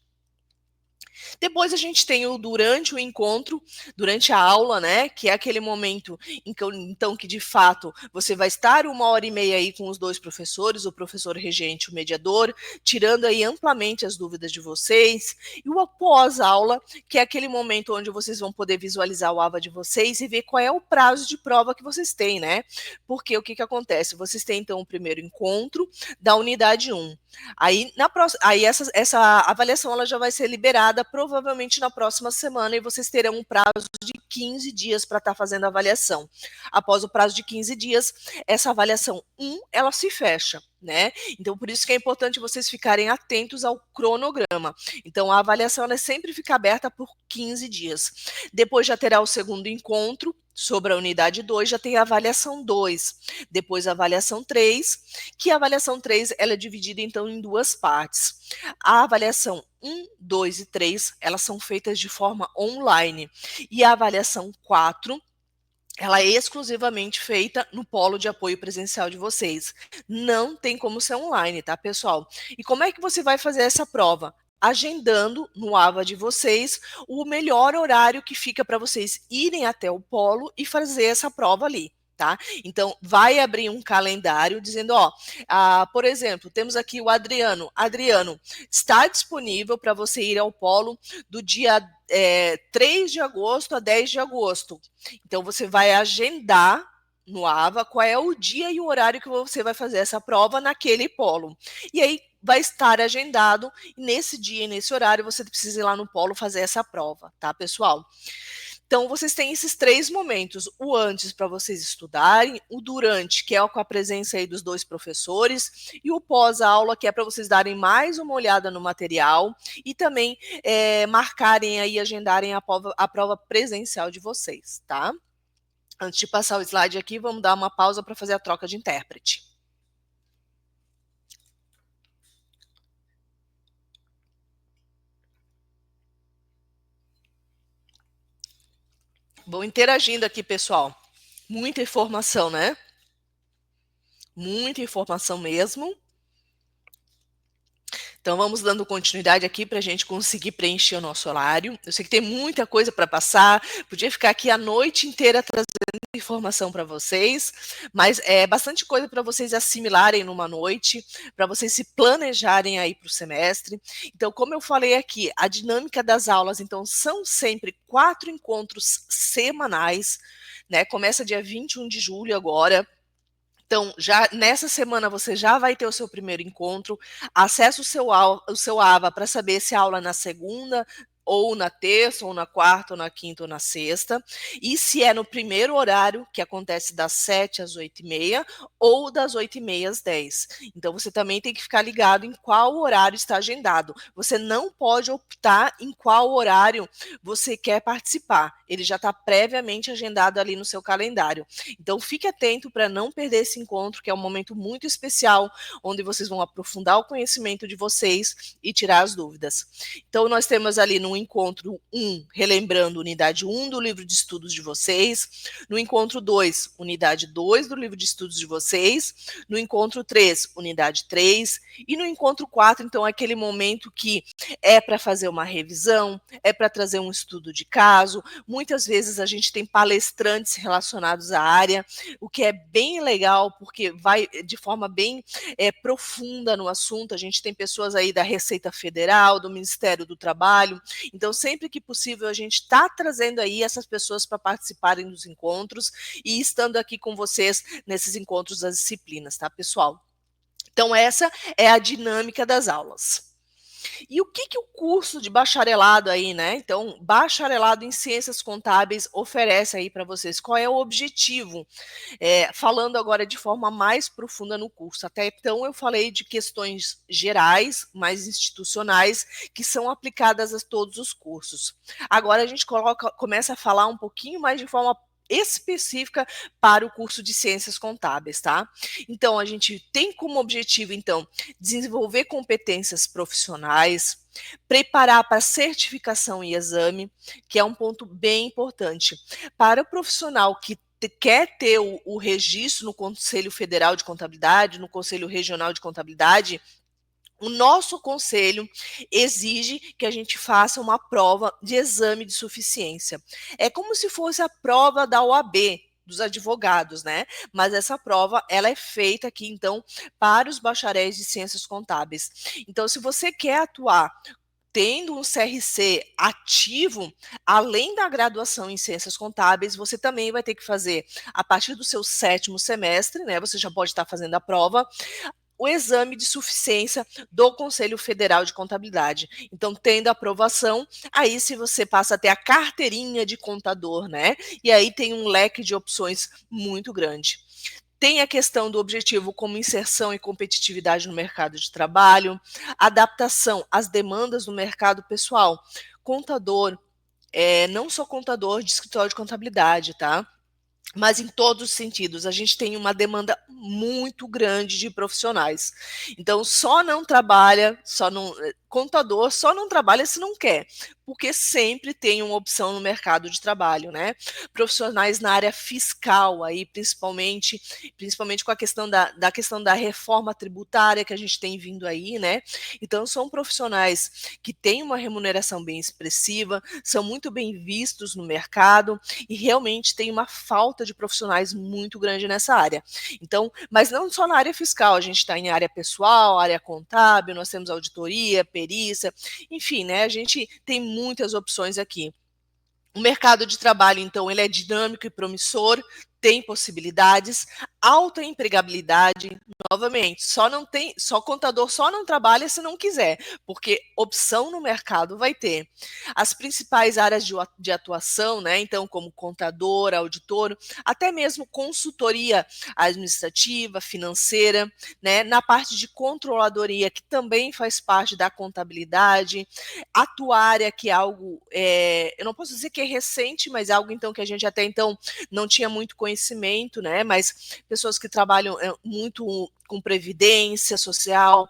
Depois a gente tem o durante o encontro, durante a aula, né, que é aquele momento em que, então, que de fato você vai estar 1 hora e meia aí com os dois professores, o professor regente e o mediador, tirando aí amplamente as dúvidas de vocês, e o pós-aula, que é aquele momento onde vocês vão poder visualizar o AVA de vocês e ver qual é o prazo de prova que vocês têm, né? Porque o que que acontece? Vocês têm então o primeiro encontro da unidade 1. Aí essa avaliação ela já vai ser liberada provavelmente na próxima semana e vocês terão um prazo de 15 dias para estar fazendo a avaliação. Após o prazo de 15 dias, essa avaliação 1, ela se fecha, né? Então, por isso que é importante vocês ficarem atentos ao cronograma. Então, a avaliação ela sempre fica aberta por 15 dias. Depois já terá o segundo encontro, sobre a unidade 2, já tem a avaliação 2, depois a avaliação 3, que a avaliação 3 ela é dividida então em duas partes. A avaliação 1, 2 e 3, elas são feitas de forma online, e a avaliação 4, ela é exclusivamente feita no polo de apoio presencial de vocês. Não tem como ser online, tá, pessoal? E como é que você vai fazer essa prova? Agendando no AVA de vocês o melhor horário que fica para vocês irem até o polo e fazer essa prova ali. Tá? Então, vai abrir um calendário dizendo, por exemplo, temos aqui o Adriano. Adriano, está disponível para você ir ao polo do dia 3 de agosto a 10 de agosto. Então, você vai agendar no AVA qual é o dia e o horário que você vai fazer essa prova naquele polo. E aí, vai estar agendado, e nesse dia e nesse horário você precisa ir lá no polo fazer essa prova, tá, pessoal? Então, vocês têm esses 3 momentos, o antes para vocês estudarem, o durante, que é com a presença aí dos 2 professores, e o pós-aula, que é para vocês darem mais uma olhada no material e também marcarem aí, agendarem a prova presencial de vocês, tá? Antes de passar o slide aqui, vamos dar uma pausa para fazer a troca de intérprete. Vou interagindo aqui, pessoal. Muita informação, né? Muita informação mesmo. Então, vamos dando continuidade aqui para a gente conseguir preencher o nosso horário. Eu sei que tem muita coisa para passar, podia ficar aqui a noite inteira trazendo informação para vocês, mas é bastante coisa para vocês assimilarem numa noite, para vocês se planejarem aí para o semestre. Então, como eu falei aqui, a dinâmica das aulas, então, são sempre 4 encontros semanais, né? Começa dia 21 de julho agora. Então, já nessa semana você já vai ter o seu primeiro encontro, acessa o seu AVA para saber se a aula é na segunda, ou na terça, ou na quarta, ou na quinta, ou na sexta, e se é no primeiro horário, que acontece das 7 às 8h30, ou das 8h30 às 10. Então, você também tem que ficar ligado em qual horário está agendado. Você não pode optar em qual horário você quer participar. Ele já está previamente agendado ali no seu calendário. Então, fique atento para não perder esse encontro, que é um momento muito especial, onde vocês vão aprofundar o conhecimento de vocês e tirar as dúvidas. Então, nós temos ali no encontro 1, relembrando unidade 1 do livro de estudos de vocês, no encontro 2, unidade 2 do livro de estudos de vocês, no encontro 3, unidade 3, e no encontro 4, então, aquele momento que é para fazer uma revisão, é para trazer um estudo de caso. Muitas vezes a gente tem palestrantes relacionados à área, o que é bem legal, porque vai de forma bem profunda no assunto. A gente tem pessoas aí da Receita Federal, do Ministério do Trabalho, então sempre que possível a gente está trazendo aí essas pessoas para participarem dos encontros e estando aqui com vocês nesses encontros das disciplinas, tá, pessoal? Então essa é a dinâmica das aulas. E o que o curso de bacharelado aí, né? Então, bacharelado em Ciências Contábeis oferece aí para vocês? Qual é o objetivo? Falando agora de forma mais profunda no curso. Até então eu falei de questões gerais, mais institucionais, que são aplicadas a todos os cursos. Agora a gente começa a falar um pouquinho mais de forma específica para o curso de Ciências Contábeis, tá? Então, a gente tem como objetivo, então, desenvolver competências profissionais, preparar para certificação e exame, que é um ponto bem importante. Para o profissional que quer ter o registro no Conselho Federal de Contabilidade, no Conselho Regional de Contabilidade, o nosso conselho exige que a gente faça uma prova de exame de suficiência. É como se fosse a prova da OAB, dos advogados, né? Mas essa prova, ela é feita aqui, então, para os bacharéis de Ciências Contábeis. Então, se você quer atuar tendo um CRC ativo, além da graduação em Ciências Contábeis, você também vai ter que fazer, a partir do seu 7º semestre, né? Você já pode estar fazendo a prova, o exame de suficiência do Conselho Federal de Contabilidade. Então, tendo aprovação, aí se você passa a ter a carteirinha de contador, né? E aí tem um leque de opções muito grande. Tem a questão do objetivo como inserção e competitividade no mercado de trabalho, adaptação às demandas do mercado pessoal. Contador, não só contador de escritório de contabilidade, tá? Mas em todos os sentidos, a gente tem uma demanda muito grande de profissionais. Então, contador só não trabalha se não quer, porque sempre tem uma opção no mercado de trabalho, né? Profissionais na área fiscal aí, principalmente com a questão da reforma tributária que a gente tem vindo aí, né? Então, são profissionais que têm uma remuneração bem expressiva, são muito bem vistos no mercado e realmente tem uma falta de profissionais muito grande nessa área. Então, mas não só na área fiscal, a gente está em área pessoal, área contábil, nós temos auditoria, perícia, enfim, né? A gente tem muitas opções aqui. O mercado de trabalho, então, ele é dinâmico e promissor, tem possibilidades, alta empregabilidade, novamente, só contador só não trabalha se não quiser, porque opção no mercado vai ter. As principais áreas de atuação, né, então, como contador, auditor, até mesmo consultoria administrativa, financeira, né, na parte de controladoria, que também faz parte da contabilidade, atuária, que é algo, eu não posso dizer que é recente, mas é algo, então, que a gente até então não tinha muito conhecimento, né, mas pessoas que trabalham muito com previdência social,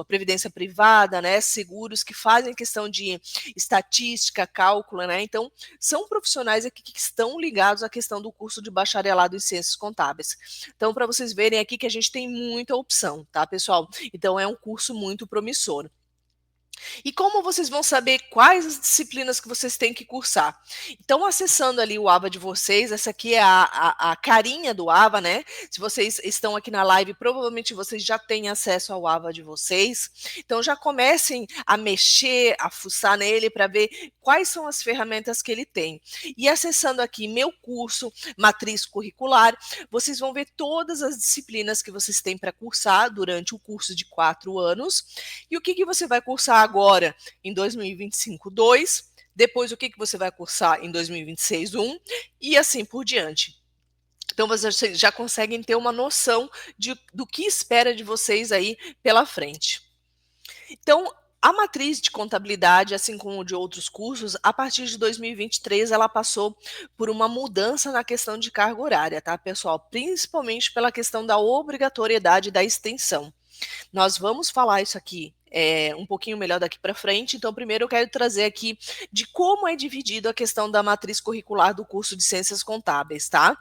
previdência privada, né, seguros, que fazem questão de estatística, cálculo, né, então são profissionais aqui que estão ligados à questão do curso de bacharelado em Ciências Contábeis. Então, para vocês verem aqui que a gente tem muita opção, tá, pessoal? Então, é um curso muito promissor. E como vocês vão saber quais as disciplinas que vocês têm que cursar? Então, acessando ali o AVA de vocês, essa aqui é a carinha do AVA, né? Se vocês estão aqui na live, provavelmente vocês já têm acesso ao AVA de vocês. Então, já comecem a mexer, a fuçar nele para ver quais são as ferramentas que ele tem. E acessando aqui meu curso, matriz curricular, vocês vão ver todas as disciplinas que vocês têm para cursar durante o curso de 4 anos. E o que você vai cursar agora em 2025, 2, depois o que você vai cursar em 2026, 1, e assim por diante. Então, vocês já conseguem ter uma noção do que espera de vocês aí pela frente. Então, a matriz de contabilidade, assim como de outros cursos, a partir de 2023, ela passou por uma mudança na questão de carga horária, tá, pessoal? Principalmente pela questão da obrigatoriedade da extensão. Nós vamos falar isso aqui um pouquinho melhor daqui para frente. Então, primeiro eu quero trazer aqui de como é dividido a questão da matriz curricular do curso de Ciências Contábeis, tá?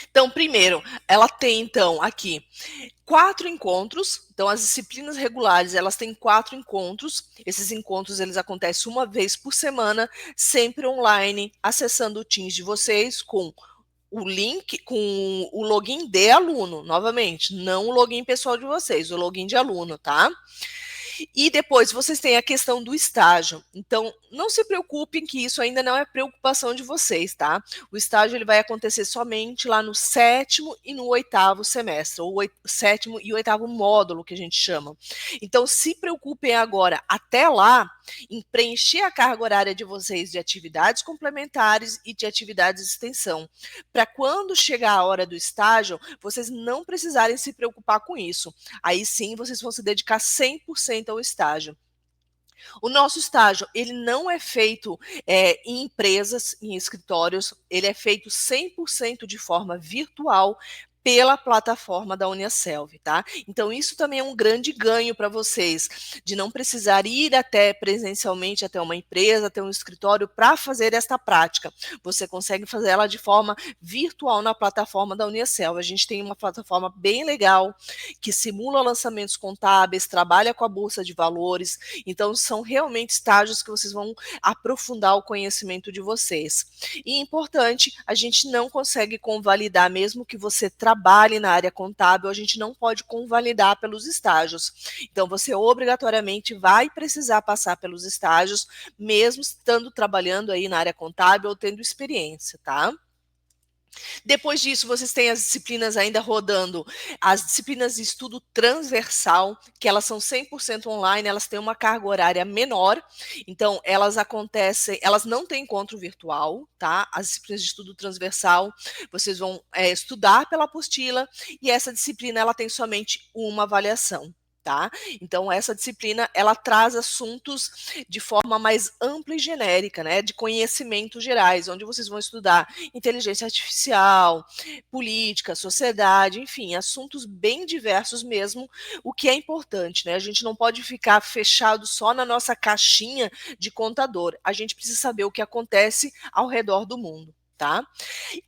Então, primeiro, ela tem, então, aqui 4 encontros. Então, as disciplinas regulares, elas têm 4 encontros. Esses encontros, eles acontecem uma vez por semana, sempre online, acessando o Teams de vocês com o link, com o login de aluno, novamente, não o login pessoal de vocês, o login de aluno, tá? E depois vocês têm a questão do estágio. Então, não se preocupem que isso ainda não é preocupação de vocês, tá? O estágio ele vai acontecer somente lá no 7º e no 8º semestre, ou 7º e 8º módulo, que a gente chama. Então, se preocupem agora, até lá, em preencher a carga horária de vocês de atividades complementares e de atividades de extensão, para quando chegar a hora do estágio, vocês não precisarem se preocupar com isso. Aí sim, vocês vão se dedicar 100% ao estágio. O nosso estágio, ele não é feito em empresas, em escritórios, ele é feito 100% de forma virtual pela plataforma da Uniaselv, tá? Então, isso também é um grande ganho para vocês, de não precisar ir até presencialmente até uma empresa, até um escritório para fazer esta prática. Você consegue fazer ela de forma virtual na plataforma da Uniaselv. A gente tem uma plataforma bem legal, que simula lançamentos contábeis, trabalha com a bolsa de valores. Então, são realmente estágios que vocês vão aprofundar o conhecimento de vocês. E importante, a gente não consegue convalidar, mesmo que você trabalhe na área contábil, a gente não pode convalidar pelos estágios. Então, você obrigatoriamente vai precisar passar pelos estágios, mesmo estando trabalhando aí na área contábil ou tendo experiência, tá? Depois disso, vocês têm as disciplinas ainda rodando, as disciplinas de estudo transversal, que elas são 100% online, elas têm uma carga horária menor, então elas acontecem, elas não têm encontro virtual, tá? As disciplinas de estudo transversal, vocês vão estudar pela apostila, e essa disciplina ela tem somente uma avaliação. Tá? Então, essa disciplina, ela traz assuntos de forma mais ampla e genérica, né, de conhecimentos gerais, onde vocês vão estudar inteligência artificial, política, sociedade, enfim, assuntos bem diversos mesmo, o que é importante, né? A gente não pode ficar fechado só na nossa caixinha de contador, a gente precisa saber o que acontece ao redor do mundo, tá?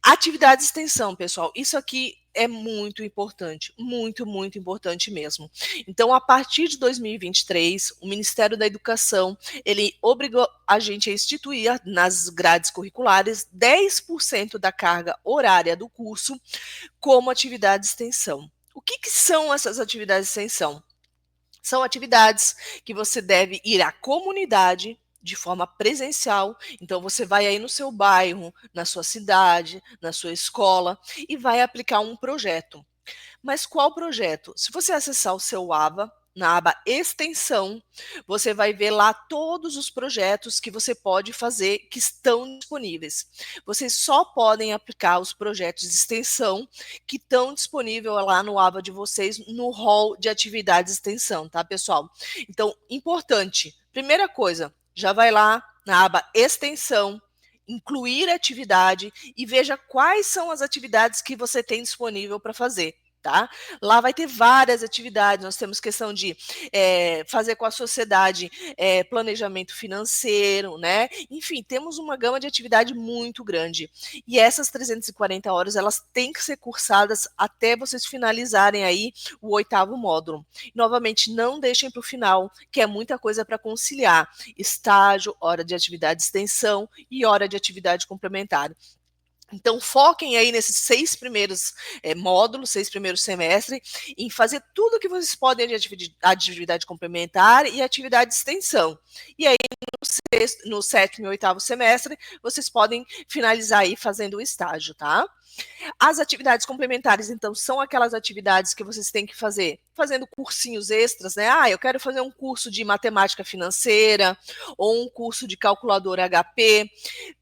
Atividade de extensão, pessoal, isso aqui é muito importante, muito importante mesmo. Então, a partir de 2023, o Ministério da Educação, ele obrigou a gente a instituir nas grades curriculares 10% da carga horária do curso como atividade de extensão. O que são essas atividades de extensão? São atividades que você deve ir à comunidade de forma presencial. Então, você vai aí no seu bairro, na sua cidade, na sua escola e vai aplicar um projeto. Mas qual projeto? Se você acessar o seu AVA, na aba extensão, você vai ver lá todos os projetos que você pode fazer que estão disponíveis. Vocês só podem aplicar os projetos de extensão que estão disponíveis lá no AVA de vocês, no hall de atividades de extensão, tá, pessoal? Então, importante, primeira coisa, já vai lá na aba extensão, incluir atividade e veja quais são as atividades que você tem disponível para fazer. Tá? Lá vai ter várias atividades, nós temos questão de fazer com a sociedade planejamento financeiro, né? Enfim, temos uma gama de atividade muito grande. E essas 340 horas, elas têm que ser cursadas até vocês finalizarem aí o 8º módulo. Novamente, não deixem para o final, que é muita coisa para conciliar. Estágio, hora de atividade de extensão e hora de atividade complementar. Então, foquem aí nesses 6 primeiros módulos, 6 primeiros semestres, em fazer tudo que vocês podem de atividade complementar e atividade de extensão. E aí, no 7º e 8º semestre, vocês podem finalizar aí fazendo o estágio, tá? As atividades complementares, então, são aquelas atividades que vocês têm que fazer fazendo cursinhos extras, né? Ah, eu quero fazer um curso de matemática financeira ou um curso de calculadora HP.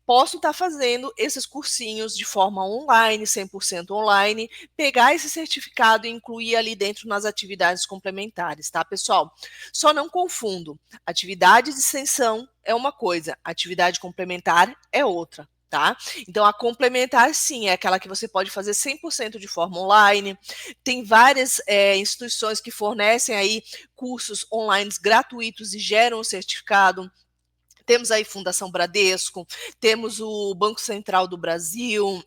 Posso estar fazendo esses cursinhos de forma online, 100% online, pegar esse certificado e incluir ali dentro nas atividades complementares, tá, pessoal? Só não confundo. Atividade de extensão é uma coisa, atividade complementar é outra. Tá? Então, a complementar, sim, é aquela que você pode fazer 100% de forma online. Tem várias instituições que fornecem aí cursos online gratuitos e geram o certificado. Temos aí Fundação Bradesco, temos o Banco Central do Brasil,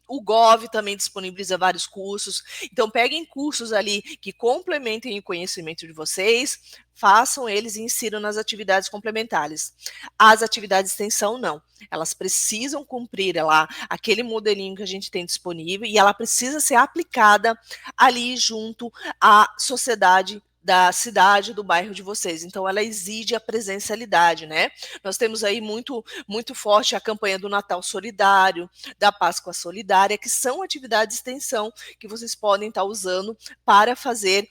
o Gov também disponibiliza vários cursos. Então, peguem cursos ali que complementem o conhecimento de vocês, façam eles e insiram nas atividades complementares. As atividades de extensão, não. Elas precisam cumprir lá aquele modelinho que a gente tem disponível e ela precisa ser aplicada ali junto à sociedade da cidade, do bairro de vocês. Então, ela exige a presencialidade, né? Nós temos aí muito forte a campanha do Natal Solidário, da Páscoa Solidária, que são atividades de extensão que vocês podem estar usando para fazer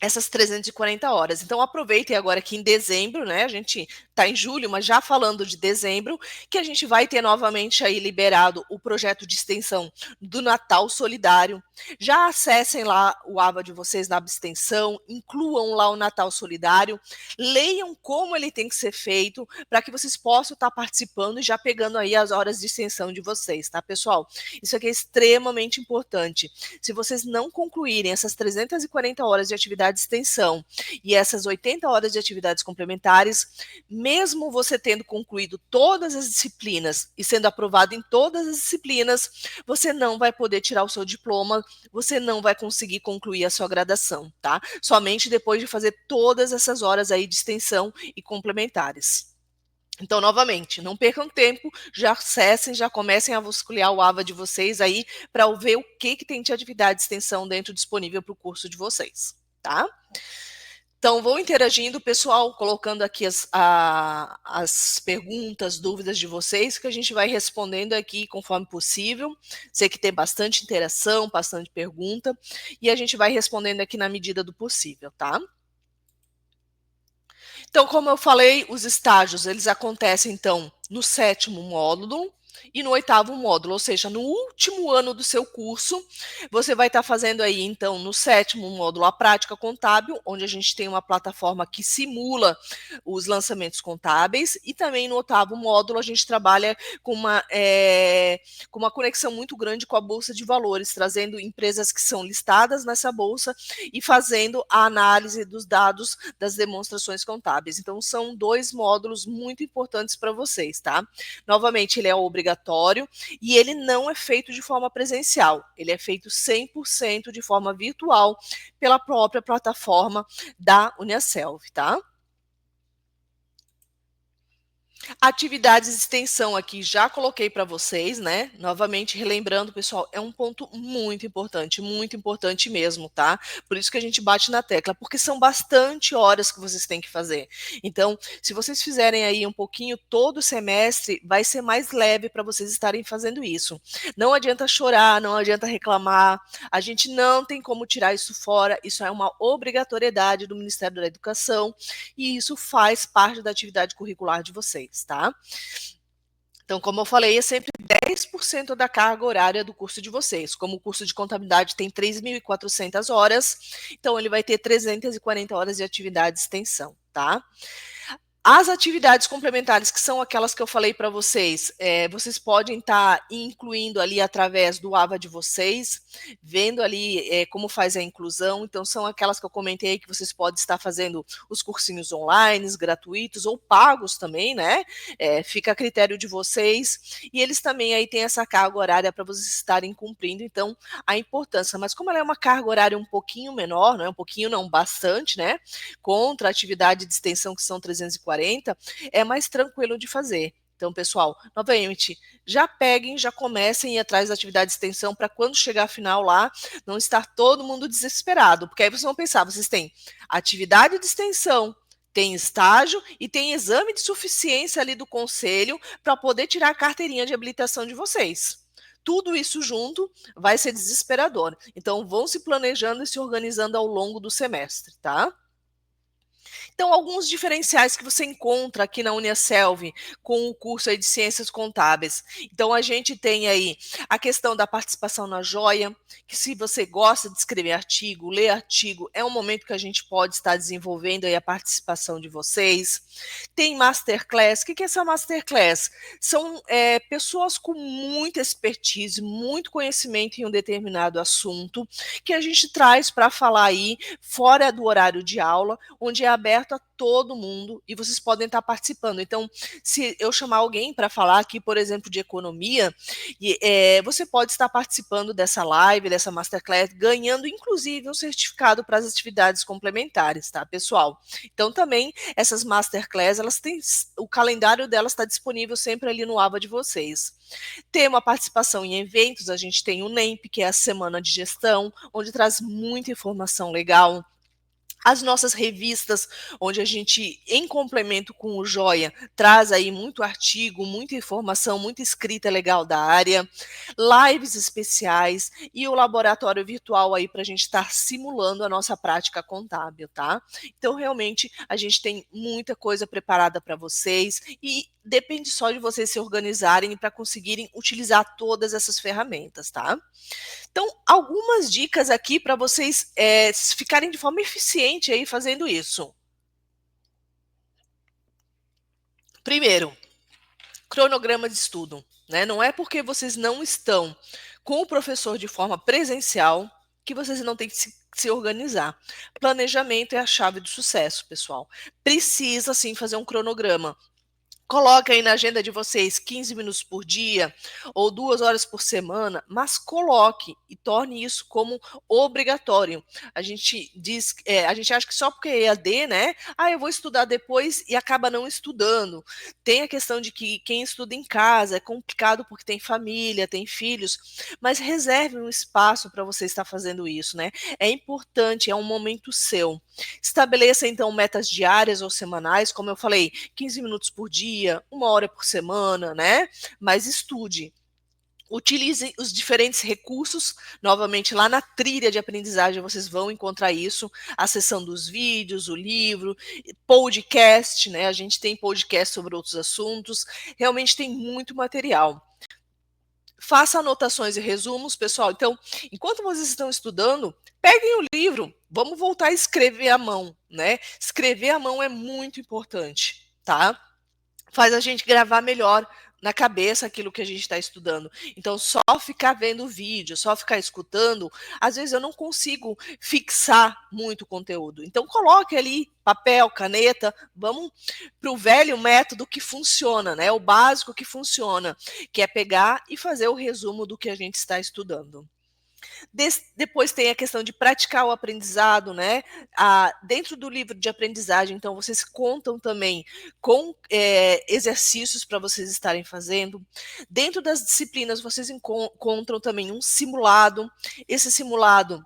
essas 340 horas. Então aproveitem agora que em dezembro, né, a gente está em julho, mas já falando de dezembro, que a gente vai ter novamente aí liberado o projeto de extensão do Natal Solidário. Já acessem lá o aba de vocês na abstenção, incluam lá o Natal Solidário, leiam como ele tem que ser feito, para que vocês possam estar participando e já pegando aí as horas de extensão de vocês, tá, pessoal? Isso aqui é extremamente importante. Se vocês não concluírem essas 340 horas de atividade de extensão e essas 80 horas de atividades complementares, mesmo você tendo concluído todas as disciplinas e sendo aprovado em todas as disciplinas, você não vai poder tirar o seu diploma, você não vai conseguir concluir a sua graduação, tá? Somente depois de fazer todas essas horas aí de extensão e complementares. Então, novamente, não percam tempo, já acessem, já comecem a vasculhar o aba de vocês aí para ver o que tem de atividade de extensão dentro disponível para o curso de vocês, tá? Então, vou interagindo, pessoal, colocando aqui as perguntas, dúvidas de vocês, que a gente vai respondendo aqui conforme possível. Sei que tem bastante interação, bastante pergunta, e a gente vai respondendo aqui na medida do possível, tá? Então, como eu falei, os estágios, eles acontecem, então, no 7º módulo e no 8º módulo, ou seja, no último ano do seu curso, você vai estar fazendo aí, então, no 7º módulo, a prática contábil, onde a gente tem uma plataforma que simula os lançamentos contábeis, e também no 8º módulo a gente trabalha com uma conexão muito grande com a Bolsa de Valores, trazendo empresas que são listadas nessa bolsa e fazendo a análise dos dados das demonstrações contábeis. Então, são 2 módulos muito importantes para vocês, tá? Novamente, ele é obrigatório e ele não é feito de forma presencial, ele é feito 100% de forma virtual pela própria plataforma da Uniaselv, tá? Atividades de extensão aqui já coloquei para vocês, né? Novamente, relembrando, pessoal, é um ponto muito importante mesmo, tá? Por isso que a gente bate na tecla, porque são bastante horas que vocês têm que fazer. Então, se vocês fizerem aí um pouquinho todo semestre, vai ser mais leve para vocês estarem fazendo isso. Não adianta chorar, não adianta reclamar, a gente não tem como tirar isso fora, isso é uma obrigatoriedade do Ministério da Educação e isso faz parte da atividade curricular de vocês, tá? Então, como eu falei, é sempre 10% da carga horária do curso de vocês. Como o curso de contabilidade tem 3.400 horas, então ele vai ter 340 horas de atividade de extensão, tá? As atividades complementares, que são aquelas que eu falei para vocês, vocês podem estar incluindo ali através do aba de vocês, vendo ali como faz a inclusão. Então, são aquelas que eu comentei que vocês podem estar fazendo os cursinhos online, gratuitos ou pagos também, né? Fica a critério de vocês. E eles também aí têm essa carga horária para vocês estarem cumprindo. Então, a importância. Mas como ela é uma carga horária um pouquinho menor, não é um pouquinho, não, bastante, né? Contra a atividade de extensão que são 340, é mais tranquilo de fazer. Então, pessoal, novamente, já peguem, já comecem a ir atrás da atividade de extensão para quando chegar a final lá, não estar todo mundo desesperado, porque aí vocês vão pensar, vocês têm atividade de extensão, tem estágio e tem exame de suficiência ali do conselho para poder tirar a carteirinha de habilitação de vocês. Tudo isso junto vai ser desesperador. Então, vão se planejando e se organizando ao longo do semestre, tá? Então, alguns diferenciais que você encontra aqui na Uniaselv com o curso aí de Ciências Contábeis. Então, a gente tem aí a questão da participação na Joia, que se você gosta de escrever artigo, ler artigo, é um momento que a gente pode estar desenvolvendo aí a participação de vocês. Tem Masterclass. O que é essa Masterclass? São pessoas com muita expertise, muito conhecimento em um determinado assunto, que a gente traz para falar aí fora do horário de aula, onde é aberto a todo mundo e vocês podem estar participando. Então, se eu chamar alguém para falar aqui, por exemplo, de economia, você pode estar participando dessa live, dessa masterclass, ganhando inclusive um certificado para as atividades complementares, tá, pessoal? Então, também essas masterclass, elas têm o calendário delas está disponível sempre ali no aba de vocês. Tem uma participação em eventos, a gente tem o NEMP, que é a Semana de Gestão, onde traz muita informação legal. As nossas revistas, onde a gente, em complemento com o Joia, traz aí muito artigo, muita informação, muita escrita legal da área, lives especiais e o laboratório virtual aí para a gente estar simulando a nossa prática contábil, tá? Então, realmente, a gente tem muita coisa preparada para vocês e depende só de vocês se organizarem para conseguirem utilizar todas essas ferramentas, tá? Então, algumas dicas aqui para vocês ficarem de forma eficiente aí fazendo isso. Primeiro, cronograma de estudo, né? Não é porque vocês não estão com o professor de forma presencial que vocês não têm que se organizar. Planejamento é a chave do sucesso, pessoal. Precisa sim fazer um cronograma. Coloca aí na agenda de vocês 15 minutos por dia ou 2 horas por semana, mas coloque e torne isso como obrigatório. A gente diz, a gente acha que só porque é EAD, né? Ah, eu vou estudar depois e acaba não estudando. Tem a questão de que quem estuda em casa é complicado porque tem família, tem filhos, mas reserve um espaço para você estar fazendo isso, né? É importante, é um momento seu. Estabeleça então metas diárias ou semanais, como eu falei, 15 minutos por dia, 1 hora por semana, né? Mas estude. Utilize os diferentes recursos, novamente lá na trilha de aprendizagem vocês vão encontrar isso, a seção dos vídeos, o livro, podcast, né? A gente tem podcast sobre outros assuntos, realmente tem muito material. Faça anotações e resumos, pessoal. Então, enquanto vocês estão estudando, peguem o livro, vamos voltar a escrever à mão, né? Escrever à mão é muito importante, tá? Faz a gente gravar melhor na cabeça aquilo que a gente está estudando. Então, só ficar vendo o vídeo, só ficar escutando, às vezes eu não consigo fixar muito conteúdo. Então, coloque ali papel, caneta, vamos para o velho método que funciona, né? O básico que funciona, que é pegar e fazer o resumo do que a gente está estudando. Depois tem a questão de praticar o aprendizado, né? Dentro do livro de aprendizagem, então, vocês contam também com exercícios para vocês estarem fazendo. Dentro das disciplinas, vocês encontram também um simulado. Esse simulado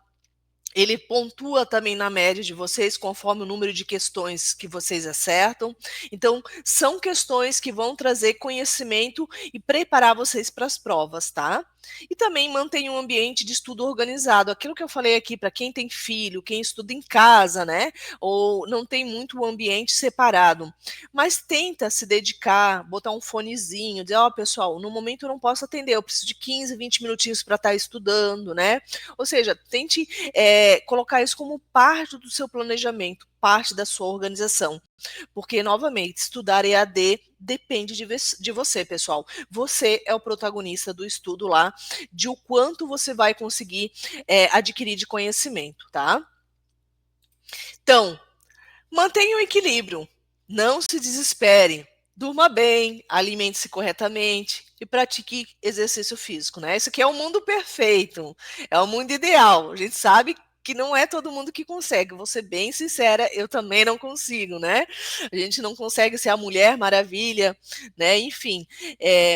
ele pontua também na média de vocês, conforme o número de questões que vocês acertam. Então, são questões que vão trazer conhecimento e preparar vocês para as provas, tá? E também mantenha um ambiente de estudo organizado. Aquilo que eu falei aqui, para quem tem filho, quem estuda em casa, né? Ou não tem muito o ambiente separado. Mas tenta se dedicar, botar um fonezinho, dizer, ó, pessoal, no momento eu não posso atender, eu preciso de 15, 20 minutinhos para estar estudando, né? Ou seja, tente colocar isso como parte do seu planejamento, parte da sua organização. Porque, novamente, estudar EAD depende de você, pessoal. Você é o protagonista do estudo lá, de o quanto você vai conseguir adquirir de conhecimento, tá? Então, mantenha o equilíbrio, não se desespere, durma bem, alimente-se corretamente e pratique exercício físico, né? Isso aqui é o mundo perfeito, é o mundo ideal. A gente sabe que não é todo mundo que consegue. Vou ser bem sincera, eu também não consigo, né? A gente não consegue ser a Mulher Maravilha, né? Enfim,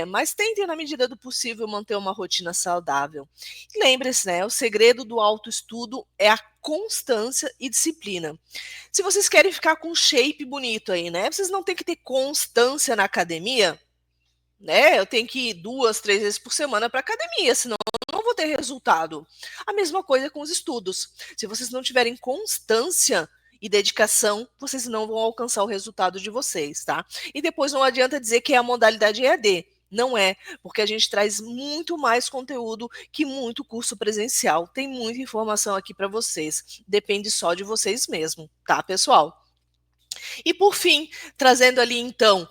mas tente, na medida do possível, manter uma rotina saudável. E lembre-se, né? O segredo do autoestudo é a constância e disciplina. Se vocês querem ficar com um shape bonito aí, né? Vocês não têm que ter constância na academia, né? Eu tenho que ir 2, 3 vezes por semana para academia, senão eu não vou ter resultado. A mesma coisa com os estudos. Se vocês não tiverem constância e dedicação, vocês não vão alcançar o resultado de vocês, tá? E depois não adianta dizer que é a modalidade EAD. Não é, porque a gente traz muito mais conteúdo que muito curso presencial. Tem muita informação aqui para vocês. Depende só de vocês mesmo, tá, pessoal? E por fim, trazendo ali então,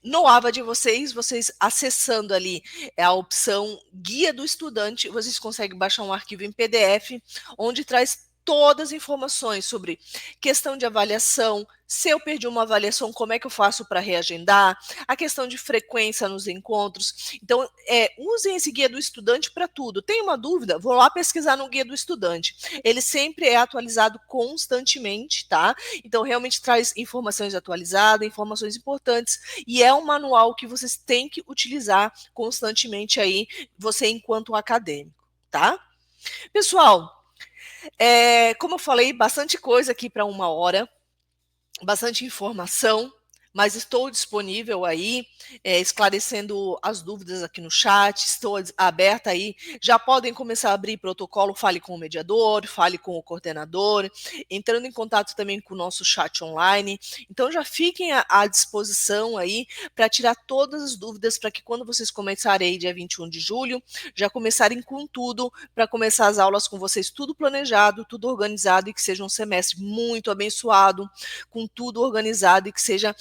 no Ava de vocês acessando ali a opção Guia do Estudante, vocês conseguem baixar um arquivo em PDF, onde traz todas as informações sobre questão de avaliação, se eu perdi uma avaliação, como é que eu faço para reagendar, a questão de frequência nos encontros. Então, usem esse Guia do Estudante para tudo. Tem uma dúvida? Vou lá pesquisar no Guia do Estudante. Ele sempre é atualizado constantemente, tá? Então, realmente traz informações atualizadas, informações importantes, e é um manual que vocês têm que utilizar constantemente aí, você enquanto acadêmico, tá? Pessoal, como eu falei, bastante coisa aqui para 1 hora, bastante informação, mas estou disponível aí, esclarecendo as dúvidas aqui no chat, estou aberta aí, já podem começar a abrir protocolo, fale com o mediador, fale com o coordenador, entrando em contato também com o nosso chat online, então já fiquem à disposição aí para tirar todas as dúvidas, para que quando vocês começarem aí dia 21 de julho, já começarem com tudo, para começar as aulas com vocês tudo planejado, tudo organizado, e que seja um semestre muito abençoado, com tudo organizado, e que seja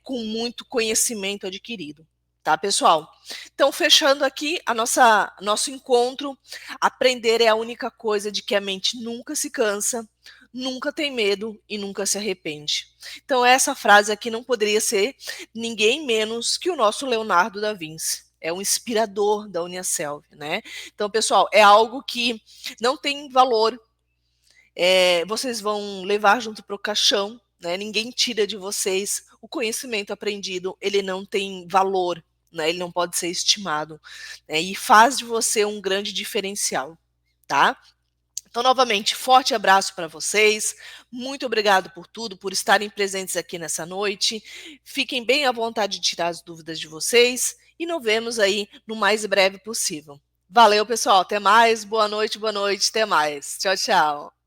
com muito conhecimento adquirido. Tá, pessoal? Então, fechando aqui nosso encontro, aprender é a única coisa de que a mente nunca se cansa, nunca tem medo e nunca se arrepende. Então, essa frase aqui não poderia ser ninguém menos que o nosso Leonardo da Vinci. É um inspirador da Uniaselv, né? Então, pessoal, é algo que não tem valor, vocês vão levar junto para o caixão, né? Ninguém tira de vocês o conhecimento aprendido, ele não tem valor, né? Ele não pode ser estimado, né? E faz de você um grande diferencial, tá? Então, novamente, forte abraço para vocês, muito obrigado por tudo, por estarem presentes aqui nessa noite, fiquem bem à vontade de tirar as dúvidas de vocês, e nos vemos aí no mais breve possível. Valeu, pessoal, até mais, boa noite, até mais. Tchau, tchau.